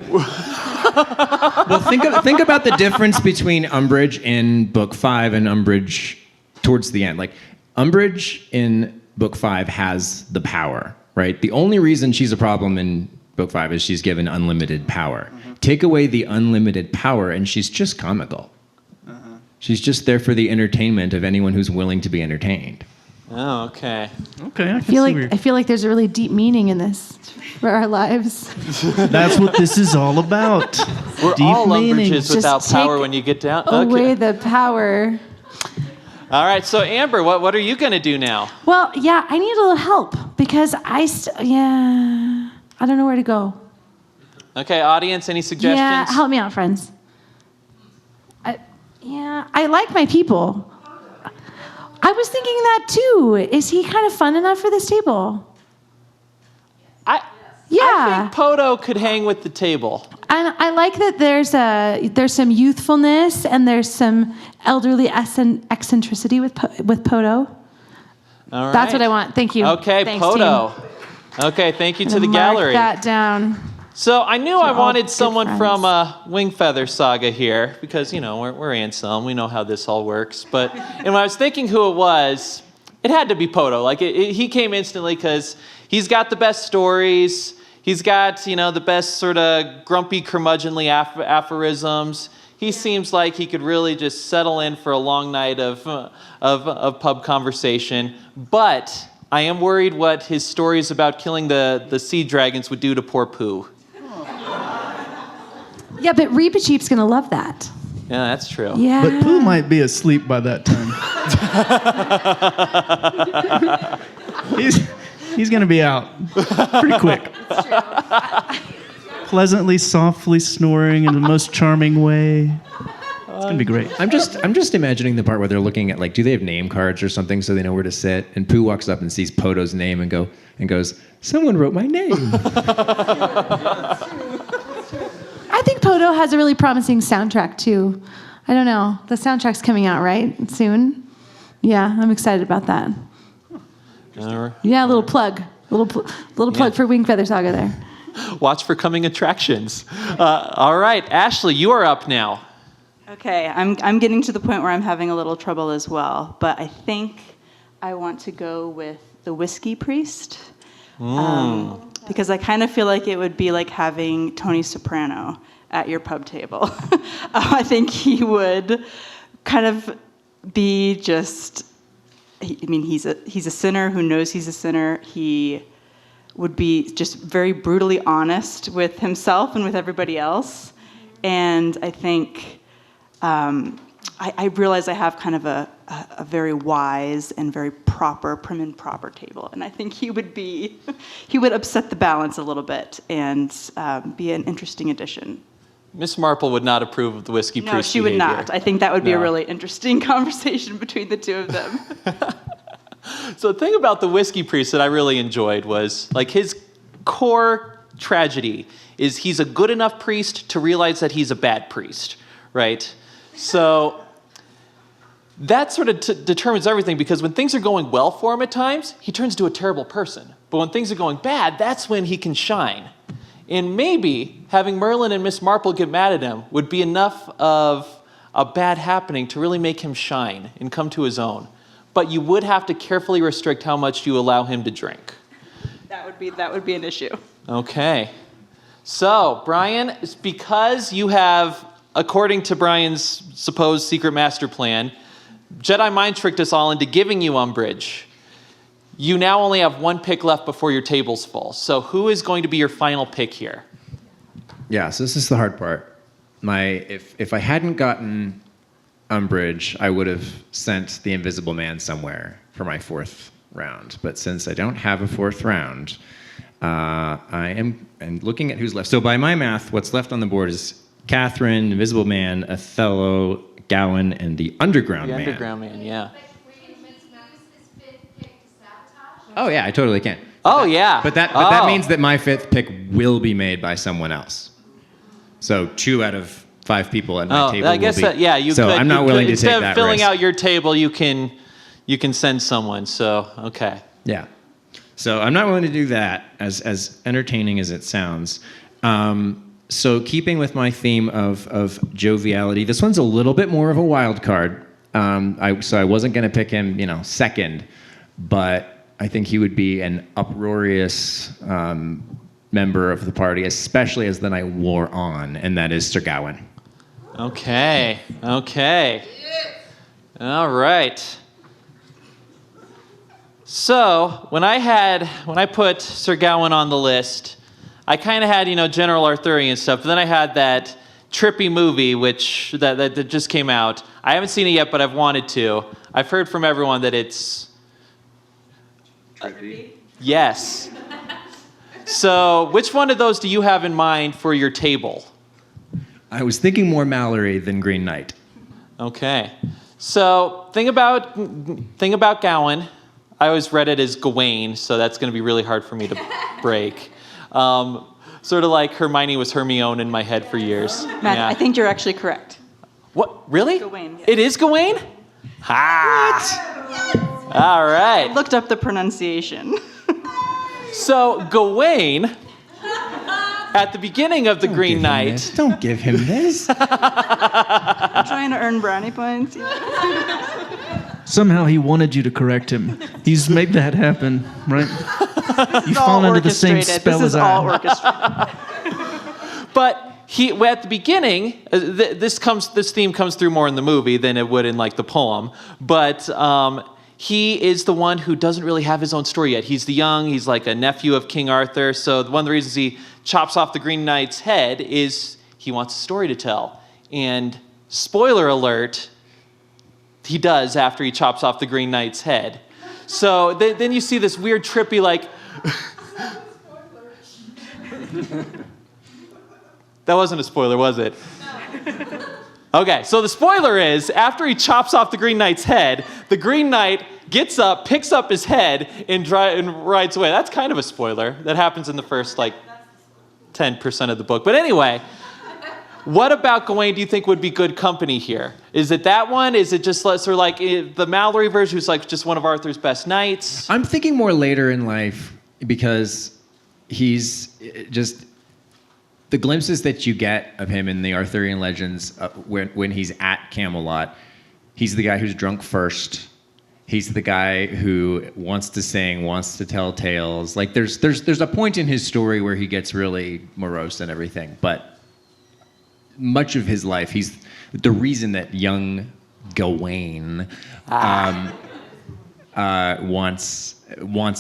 Well, think about the difference between Umbridge in Book 5 and Umbridge towards the end. Like, Umbridge in Book 5 has the power, right? The only reason she's a problem in Book 5 is she's given unlimited power. Take away the unlimited power, and she's just comical. She's just there for the entertainment of anyone who's willing to be entertained. Oh, okay. Okay, I I feel like there's a really deep meaning in this for our lives. That's what this is all about. We're Deep all meaning. Umbridges without Just power take when you get down. Away Okay. the power. All right. So Amber, what are you gonna do now? Well, yeah, I need a little help because I don't know where to go. Okay, audience, any suggestions? Yeah, help me out, friends. I like my people. I was thinking that too. Is he kind of fun enough for this table? I think Poto could hang with the table. And I like that there's some youthfulness and there's some elderly eccentricity with Poto. All right. That's what I want. Thank you. Okay, Thanks, Poto. team. Okay, thank you to the Mark gallery. that down. So I knew I all wanted good someone friends. from Wingfeather Saga here because, you know, we're Anselm. We know how this all works. And when I was thinking who it was, it had to be Poto. Like, he came instantly because he's got the best stories. He's got, you know, the best sort of grumpy, curmudgeonly aphorisms. He seems like he could really just settle in for a long night of pub conversation. But I am worried what his stories about killing the sea dragons would do to poor Pooh. Yeah, but Reepicheep's going to love that. Yeah, that's true. Yeah. But Pooh might be asleep by that time. He's going to be out pretty quick. Pleasantly, softly snoring in the most charming way. It's gonna be great. I'm just imagining the part where they're looking at, like, do they have name cards or something so they know where to sit? And Pooh walks up and sees Poto's name and goes, someone wrote my name. I think Poto has a really promising soundtrack too. I don't know. The soundtrack's coming out right soon. Yeah, I'm excited about that. Yeah, a little plug. Little plug for Wing Feather Saga there. Watch for coming attractions. All right, Ashlee, you are up now. Okay, I'm getting to the point where I'm having a little trouble as well, but I think I want to go with the Whiskey Priest. Because I kind of feel like it would be like having Tony Soprano at your pub table. I think he would kind of be just, he's a sinner who knows he's a sinner. He would be just very brutally honest with himself and with everybody else. And I think I realize I have kind of a very wise and very proper, prim and proper table. And I think he would upset the balance a little bit and be an interesting addition. Miss Marple would not approve of the Whiskey Priest. No, she would behavior. not. I think that would be a really interesting conversation between the two of them. So the thing about the Whiskey Priest that I really enjoyed was, like, his core tragedy is he's a good enough priest to realize that he's a bad priest, right? So that sort of determines everything, because when things are going well for him at times, he turns into a terrible person. But when things are going bad, that's when he can shine. And maybe having Merlin and Miss Marple get mad at him would be enough of a bad happening to really make him shine and come to his own. But you would have to carefully restrict how much you allow him to drink. That would be an issue. Okay. So, Brian, it's because you have, according to Brian's supposed secret master plan, Jedi mind tricked us all into giving you Umbridge. You now only have one pick left before your table's full. So who is going to be your final pick here? Yeah, so this is the hard part. If I hadn't gotten Umbridge, I would have sent the Invisible Man somewhere for my fourth round. But since I don't have a fourth round, I am looking at who's left. So by my math, what's left on the board is Catherine, Invisible Man, Othello, Gowan, and the Underground Man. The Underground Man, yeah. Oh yeah, I totally can. Oh yeah. But that means that my fifth pick will be made by someone else. So 2 out of 5 people at my table. I guess will be, you so could. I'm not willing to take that risk. Instead of filling out your table, you can send someone. So okay. Yeah. So I'm not willing to do that, as entertaining as it sounds. So keeping with my theme of joviality, this one's a little bit more of a wild card. So I wasn't going to pick him, second, but I think he would be an uproarious member of the party, especially as the night wore on, and that is Sir Gawain. Okay. All right. So when I put Sir Gawain on the list, I kind of had, General Arthurian stuff, but then I had that trippy movie which that just came out. I haven't seen it yet, but I've wanted to. I've heard from everyone that it's trippy. Yes. So which one of those do you have in mind for your table? I was thinking more Mallory than Green Knight. Okay. So thing about Gawain, I always read it as Gawain, so that's going to be really hard for me to break. Sort of like Hermione was Hermione in my head for years. Matt, Yeah. I think you're actually correct. What? Really? Gawain, yes. It is Gawain? Ha! What? All right. I looked up the pronunciation. So Gawain, at the beginning of the Green Knight. Don't give him this. I'm trying to earn brownie points. Somehow he wanted you to correct him. He's made that happen, right? You fall under the same spell This is as all I. orchestrated. But at the beginning, this theme comes through more in the movie than it would in like the poem. But he is the one who doesn't really have his own story yet. He's he's like a nephew of King Arthur. So one of the reasons he chops off the Green Knight's head is he wants a story to tell. And spoiler alert, he does after he chops off the Green Knight's head. So then you see this weird trippy like. That wasn't a spoiler, was it? Okay, so the spoiler is, after he chops off the Green Knight's head, the Green Knight gets up, picks up his head, and rides away. That's kind of a spoiler. That happens in the first, 10% of the book. But anyway, what about Gawain do you think would be good company here? Is it that one? Is it just sort of like the Mallory version, who's just one of Arthur's best knights? I'm thinking more later in life because he's just... The glimpses that you get of him in the Arthurian legends when he's at Camelot, he's the guy who's drunk first. He's the guy who wants to sing, wants to tell tales. There's a point in his story where he gets really morose and everything, but much of his life, he's the reason that young Gawain wants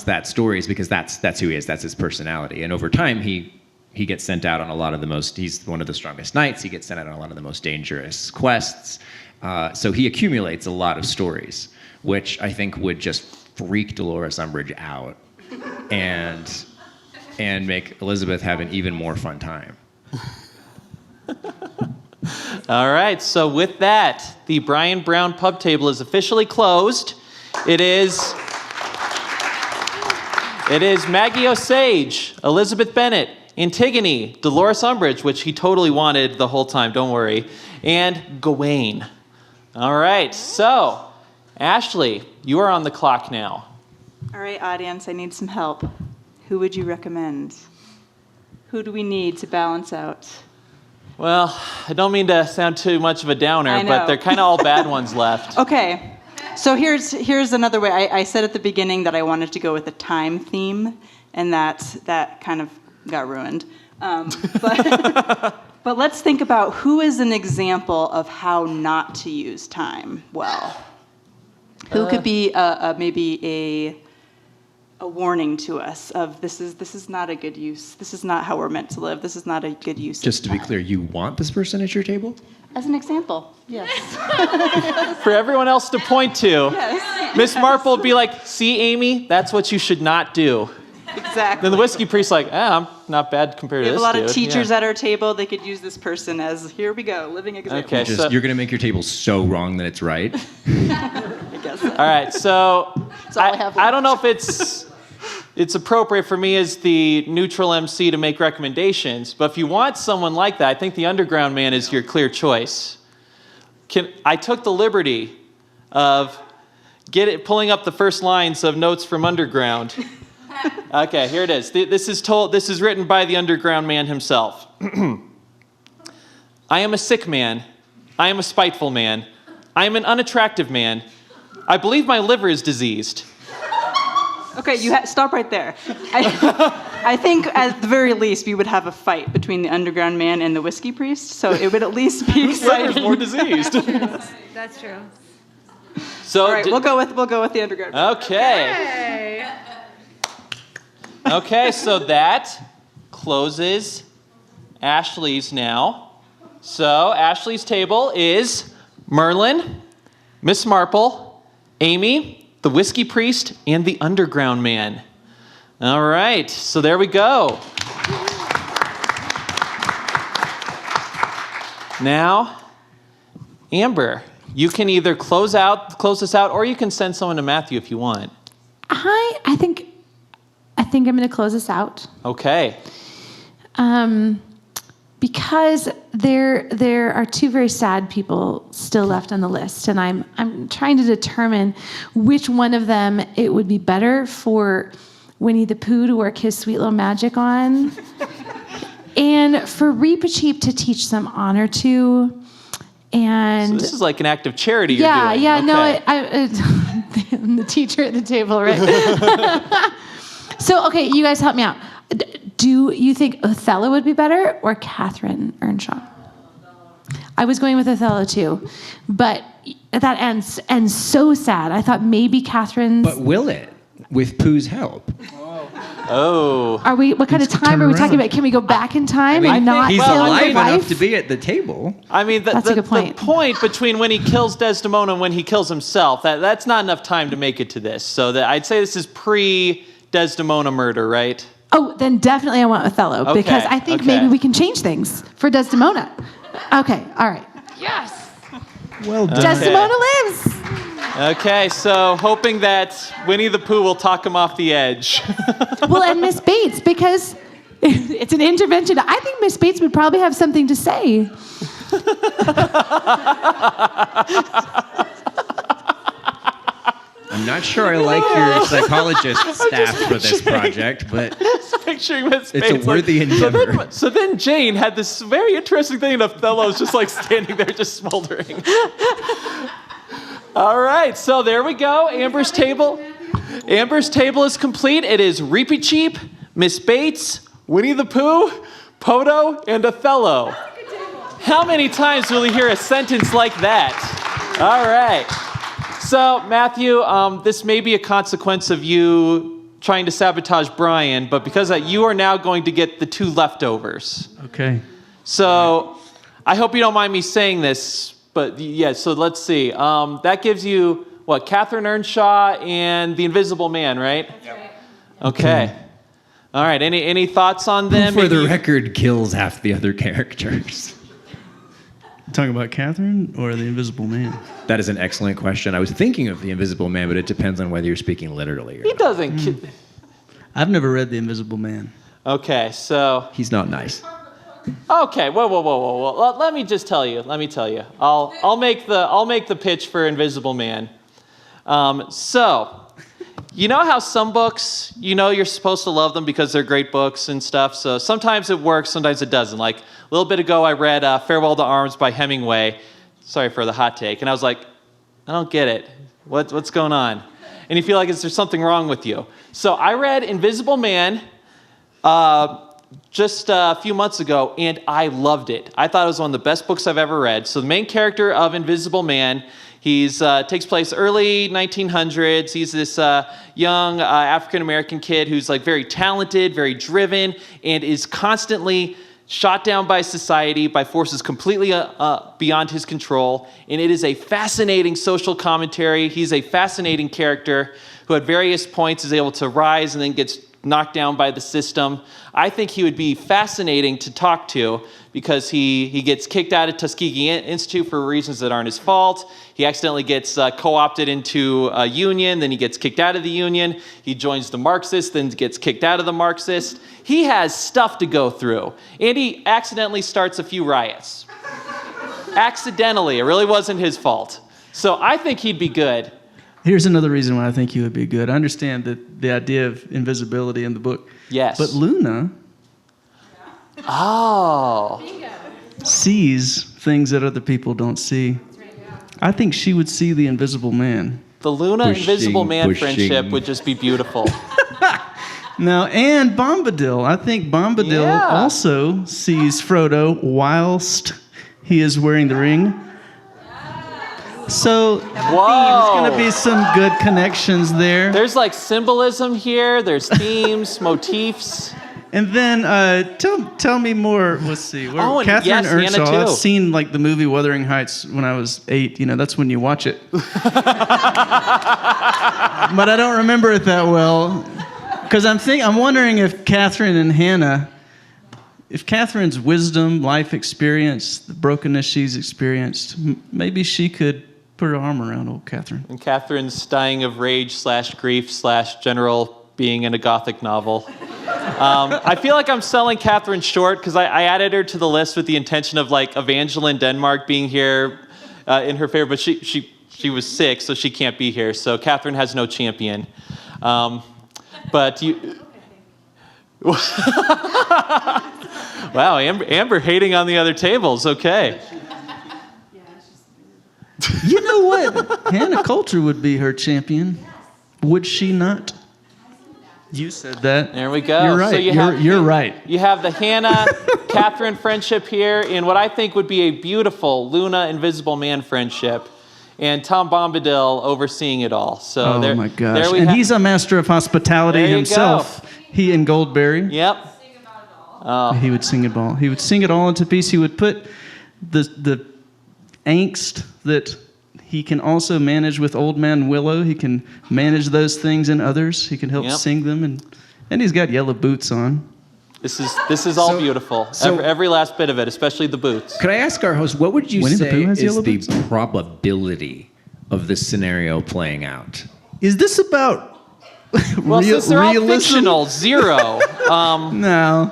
that story is because that's who he is. That's his personality, and over time he gets sent out on a lot of he's one of the strongest knights. He gets sent out on a lot of the most dangerous quests. So he accumulates a lot of stories, which I think would just freak Dolores Umbridge out and make Elizabeth have an even more fun time. All right, so with that, the Brian Brown pub table is officially closed. It is Maggie Osage, Elizabeth Bennet, Antigone, Dolores Umbridge, which he totally wanted the whole time, don't worry, and Gawain. All right, so Ashlee, you are on the clock now. All right, audience, I need some help. Who would you recommend? Who do we need to balance out? Well, I don't mean to sound too much of a downer, I know. but they're kind of all bad ones left. Okay, so here's another way. I said at the beginning that I wanted to go with a time theme, and that kind of got ruined. But let's think about who is an example of how not to use time well. Who could be maybe a warning to us of this is not a good use. This is not how we're meant to live. This is not a good use. Just to of be time. clear, you want this person at your table? As an example, yes. For everyone else to point to, Yes. Miss Marple would be like, see, Amy, that's what you should not do. Exactly. Then the whiskey priest's like, I'm not bad compared We to have this a lot dude. of teachers Yeah. at our table. They could use this person as, here we go, living example. Okay, so, You're going to make your table so wrong that it's right. I guess. all right, so all I have I don't know if it's appropriate for me as the neutral MC to make recommendations, but if you want someone like that, I think the Underground Man is your clear choice. I took the liberty of pulling up the first lines of Notes from Underground. Okay, here it is. This is written by the Underground Man himself. I am a sick man. I am a spiteful man. I am an unattractive man. I believe my liver is diseased. Okay, stop right there. I think at the very least we would have a fight between the Underground Man and the Whiskey Priest, so it would at least be Whose liver is exciting. more diseased? That's true. So All right, we'll go with the Underground Man. Okay. Okay, so that closes Ashlee's now. So Ashlee's table is Merlin, Miss Marple, Amy, the Whiskey Priest, and the Underground Man. All right, so there we go. Now, Amber, you can either close this out, or you can send someone to Matthew if you want. I think I'm going to close this out. Okay. Because there are two very sad people still left on the list, and I'm trying to determine which one of them it would be better for Winnie the Pooh to work his sweet little magic on, and for Reepicheep to teach some honor to. And So this is like an act of charity you're doing. Yeah, Okay. no, I'm the teacher at the table, right? So, okay, you guys help me out. Do you think Othello would be better or Catherine Earnshaw? I was going with Othello too, but that ends so sad. I thought maybe Catherine's. But will it? With Pooh's help? Oh. Are we? What kind of time are we talking about? Can we go back in time and not He's kill alive your enough wife? to be at the table. I mean, That's a good point. The point between when he kills Desdemona and when he kills himself, that's not enough time to make it to this. So I'd say this is pre-Desdemona murder, right? Oh, then definitely I want Othello Okay, because I think okay. maybe we can change things for Desdemona. Okay, all right. Yes. Well done. Desdemona lives. Okay, so hoping that Winnie the Pooh will talk him off the edge. Well, and Miss Bates, because it's an intervention. I think Miss Bates would probably have something to say. I'm not sure I like your psychologist staff for this project, but Picturing Miss it's a Bates, worthy endeavor. So then Jane had this very interesting thing, and Othello's just like standing there, just smoldering. All right, so there we go. Amber's table is complete. It is Reepicheep, Miss Bates, Winnie the Pooh, Poto, and Othello. How many times will we hear a sentence like that? All right. So, Matthew, this may be a consequence of you trying to sabotage Brian, but because you are now going to get the 2 leftovers. Okay. So, I hope you don't mind me saying this, but yeah, so let's see. That gives you, what, Catherine Earnshaw and The Invisible Man, right? Yep. Okay. All right, any thoughts on them? Who, for the record, kills half the other characters? Talking about Catherine or the Invisible Man? That is an excellent question. I was thinking of The Invisible Man, but it depends on whether you're speaking literally or He not. doesn't. I've never read The Invisible Man. Okay, so. He's not nice. Okay, whoa. Let me just tell you. I'll make the pitch for Invisible Man. So, you know how some books, you're supposed to love them because they're great books and stuff. So sometimes it works, sometimes it doesn't. Like a little bit ago, I read Farewell to Arms by Hemingway. Sorry for the hot take. And I was like, I don't get it. What's going on? And you feel like there's something wrong with you. So I read Invisible Man just a few months ago, and I loved it. I thought it was one of the best books I've ever read. So the main character of Invisible Man, he's takes place early 1900s. He's this young African-American kid who's like very talented, very driven, and is constantly shot down by society, by forces completely beyond his control. And it is a fascinating social commentary. He's a fascinating character who at various points is able to rise and then gets knocked down by the system. I think he would be fascinating to talk to because he gets kicked out of Tuskegee Institute for reasons that aren't his fault. He accidentally gets co-opted into a union, then he gets kicked out of the union. He joins the Marxists, then gets kicked out of the Marxists. He has stuff to go through, and he accidentally starts a few riots. Accidentally, it really wasn't his fault. So I think he'd be good. Here's another reason why I think he would be good. I understand that the idea of invisibility in the book. Yes. But Luna sees things that other people don't see. I think she would see the Invisible Man. The Luna Invisible Man pushing. friendship would just be beautiful. Now, and Bombadil. I think Bombadil also sees Frodo whilst he is wearing the ring. So there's going to be some good connections there. There's like symbolism here. There's themes, motifs. And then tell me more. Let's see. Oh, and Catherine yes, Hannah Earnshaw. too. I've seen like the movie Wuthering Heights when I was 8. That's when you watch it. But I don't remember it that well because I'm wondering if Catherine and Hannah, if Catherine's wisdom, life experience, the brokenness she's experienced, maybe she could put her arm around old Catherine. And Catherine's dying of rage / grief / general being in a Gothic novel. I feel like I'm selling Catherine short because I added her to the list with the intention of like Evangeline Denmark being here in her favor, but she was sick, so she can't be here. So Catherine has no champion. But you... Wow, Amber hating on the other tables. Okay. You know what? Hannah Coulter would be her champion. Would she not? You said that. There we go. You're right. So you're right. You have the Hannah-Catherine friendship here in what I think would be a beautiful Luna-Invisible Man friendship, and Tom Bombadil overseeing it all. So Oh my gosh. There we And have, he's a master of hospitality There you himself. go. He and Goldberry. Yep. He would sing it all. He would sing it all into piece. He would put the angst that he can also manage with Old Man Willow. He can manage those things in others. He can help Yep. sing them, and he's got yellow boots on. This is all So- beautiful. so- Every last bit of it, especially the boots. Could I ask our host, what would you Winnie the say Pooh has is yellow the boots? probability of this scenario playing out? Is this about Well, since they're all realism? fictional, 0. No.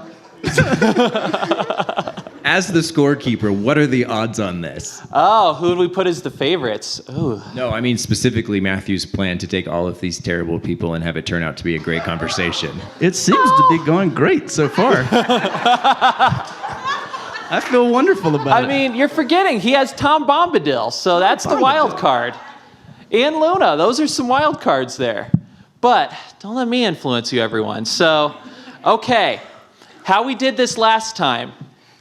As the scorekeeper, what are the odds on this? Oh, who would we put as the favorites? Ooh. No, I mean specifically Matthew's plan to take all of these terrible people and have it turn out to be a great conversation. It seems to be going great so far. I feel wonderful about it. I mean, you're forgetting he has Tom Bombadil, so that's the wild card. And Luna, those are some wild cards there. But don't let me influence you, everyone. So, okay, how we did this last time.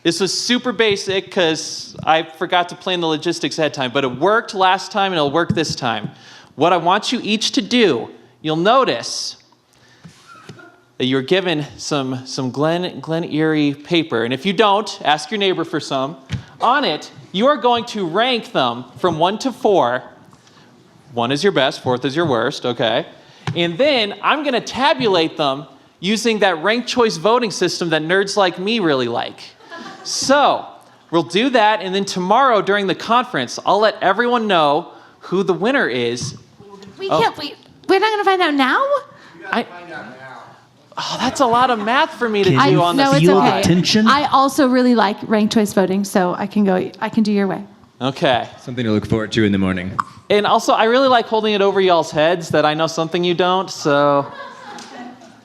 This was super basic because I forgot to plan the logistics ahead of time, but it worked last time and it'll work this time. What I want you each to do, you'll notice that you're given some Glen Erie paper, and if you don't, ask your neighbor for some. On it, you are going to rank them from 1 to 4. 1 is your best, 4th is your worst, okay? And then I'm going to tabulate them using that ranked choice voting system that nerds like me really like. So we'll do that, and then tomorrow during the conference, I'll let everyone know who the winner is. We can't wait. We're not going to find out now? Oh, that's a lot of math for me to Can do you on the No, it's feel the okay. tension? I also really like ranked choice voting, so I can do your way. Okay. Something to look forward to in the morning. And also, I really like holding it over y'all's heads that I know something you don't, so.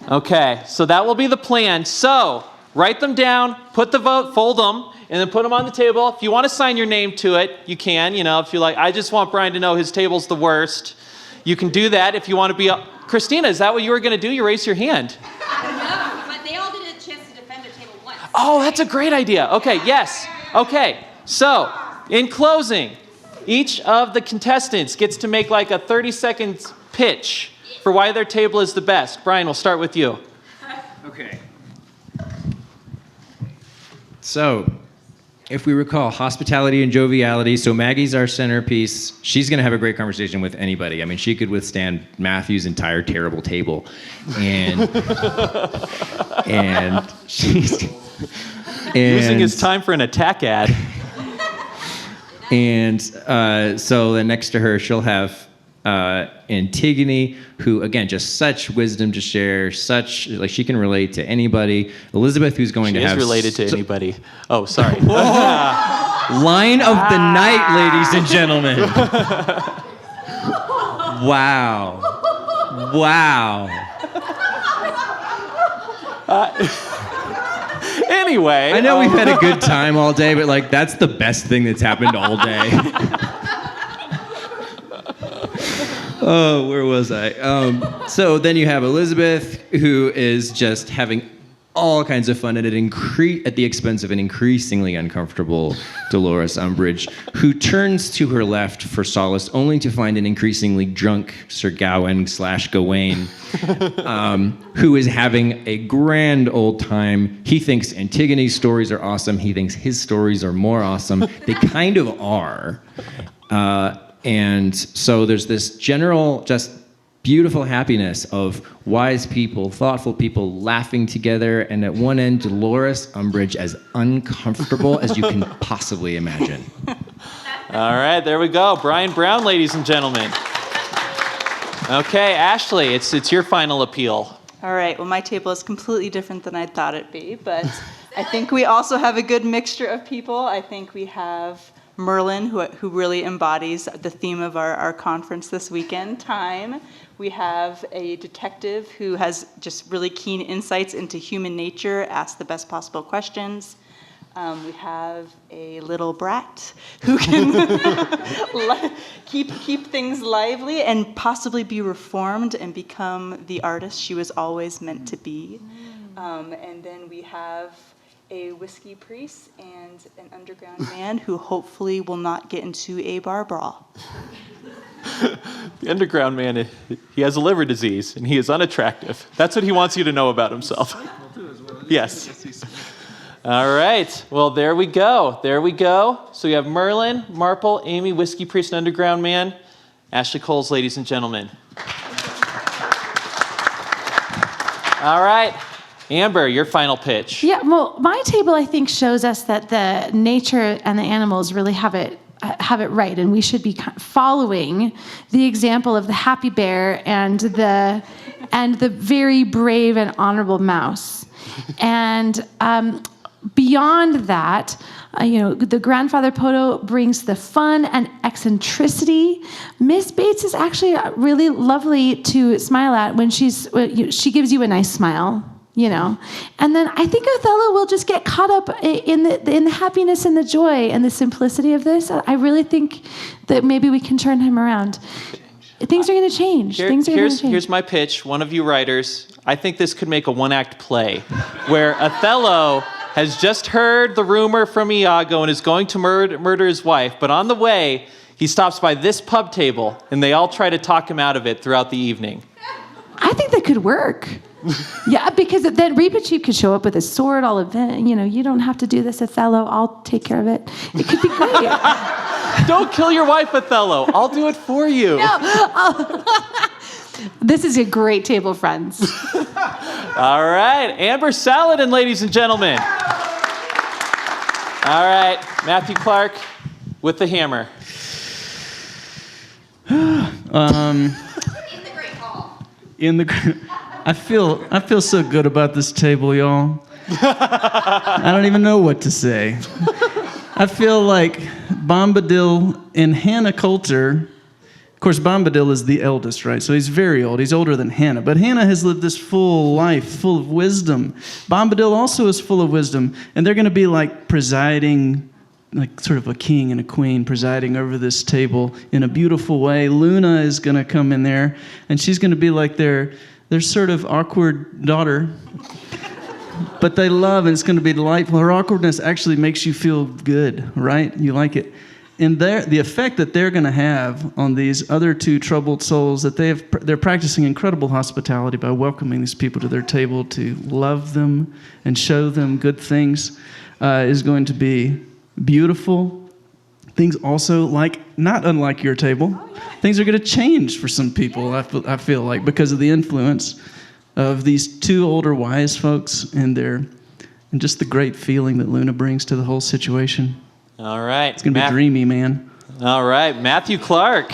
Okay, so that will be the plan. So, write them down, put the vote, fold them, and then put them on the table. If you want to sign your name to it, you can. You know, if you're like, I just want Brian to know his table's the worst, you can do that. If you want to be Christina, is that what you were going to do? You raised your hand. No, but they all did a chance to defend their table once. Oh, that's a great idea. Okay, yes. Okay, so in closing, each of the contestants gets to make like a 30-second pitch for why their table is the best. Brian, we'll start with you. Okay. So, if we recall, hospitality and joviality. So Maggie's our centerpiece. She's going to have a great conversation with anybody. I mean, she could withstand Matthew's entire terrible table, and she's Using his time for an attack ad. And so then next to her, she'll have Antigone, who, again, just such wisdom to share, such, like, she can relate to anybody. Elizabeth, who's going She to is have... related to anybody. Oh, sorry. Line of the night, ladies and gentlemen. Wow. Wow. Anyway. I know we've had a good time all day, but, like, that's the best thing that's happened all day. Oh, where was I? So then you have Elizabeth, who is just having all kinds of fun at the expense of an increasingly uncomfortable Dolores Umbridge, who turns to her left for solace, only to find an increasingly drunk Sir Gawain/Gawain, who is having a grand old time. He thinks Antigone's stories are awesome. He thinks his stories are more awesome. They kind of are. And so there's this general, just beautiful happiness of wise people, thoughtful people laughing together, and at one end, Dolores Umbridge as uncomfortable as you can possibly imagine. All right, there we go. Brian Brown, ladies and gentlemen. Okay, Ashlee, it's your final appeal. All right, well, my table is completely different than I thought it'd be, but I think we also have a good mixture of people. I think we have Merlin, who really embodies the theme of our conference this weekend, time. We have a detective who has just really keen insights into human nature, asks the best possible questions. We have a little brat who can keep things lively and possibly be reformed and become the artist she was always meant to be. And then we have a whiskey priest and an underground man who hopefully will not get into a bar brawl. The underground man, he has a liver disease, and he is unattractive. That's what he wants you to know about himself. Yes. All right. Well, there we go. There we go. So we have Merlin, Marple, Amy, Whiskey Priest, and Underground Man. Ashlee Cowles, ladies and gentlemen. All right. Amber, your final pitch. Yeah, well, my table, I think, shows us that the nature and the animals really have it right, and we should be following the example of the happy bear and the very brave and honorable mouse. And beyond that, the grandfather photo brings the fun and eccentricity. Miss Bates is actually really lovely to smile at when she gives you a nice smile. And then I think Othello will just get caught up in the happiness and the joy and the simplicity of this. I really think that maybe we can turn him around. Things are going to change. Here's my pitch. One of you writers, I think this could make a one-act play where Othello has just heard the rumor from Iago and is going to murder his wife. But on the way, he stops by this pub table, and they all try to talk him out of it throughout the evening. I think that could work. Yeah, because then Reepicheep could show up with his sword, all of it. You don't have to do this, Othello. I'll take care of it. It could be great. Don't kill your wife, Othello. I'll do it for you. No. This is a great table, friends. All right, Amber Salladin, ladies and gentlemen. All right, Matthew Clark with the hammer. I feel so good about this table, y'all. I don't even know what to say. I feel like Bombadil and Hannah Coulter. Of course, Bombadil is the eldest, right? So he's very old. He's older than Hannah. But Hannah has lived this full life, full of wisdom. Bombadil also is full of wisdom. And they're going to be like presiding, like sort of a king and a queen presiding over this table in a beautiful way. Luna is going to come in there, and she's going to be like their sort of awkward daughter. But they love, and it's going to be delightful. Her awkwardness actually makes you feel good, right? You like it. And the effect that they're going to have on these other two troubled souls, that they're practicing incredible hospitality by welcoming these people to their table to love them and show them good things, is going to be beautiful. Things also, not unlike your table, things are going to change for some people, I feel like, because of the influence of these two older wise folks and just the great feeling that Luna brings to the whole situation. All right. It's going to be dreamy, man. All right, Matthew Clark.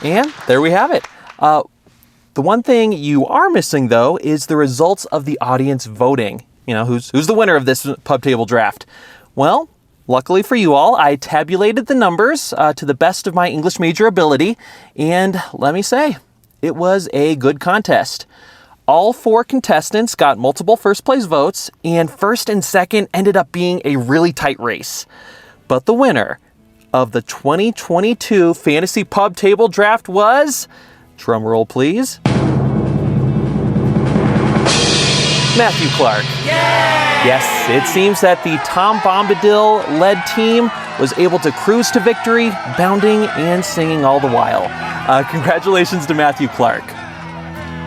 And there we have it. The one thing you are missing, though, is the results of the audience voting. Who's the winner of this pub table draft? Well, luckily for you all, I tabulated the numbers to the best of my English major ability, and let me say, it was a good contest. All 4 contestants got multiple first place votes, and first and second ended up being a really tight race. But the winner of the 2022 Fantasy Pub Table Draft was, drumroll please, Matthew Clark. Yay! Yes, it seems that the Tom Bombadil-led team was able to cruise to victory, bounding and singing all the while. Congratulations to Matthew Clark.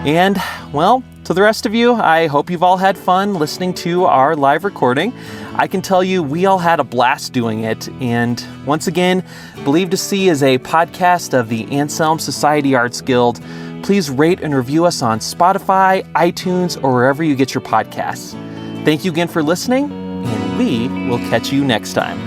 And, well, to the rest of you, I hope you've all had fun listening to our live recording. I can tell you we all had a blast doing it. And once again, Believe to See is a podcast of the Anselm Society Arts Guild. Please rate and review us on Spotify, iTunes, or wherever you get your podcasts. Thank you again for listening, and we will catch you next time.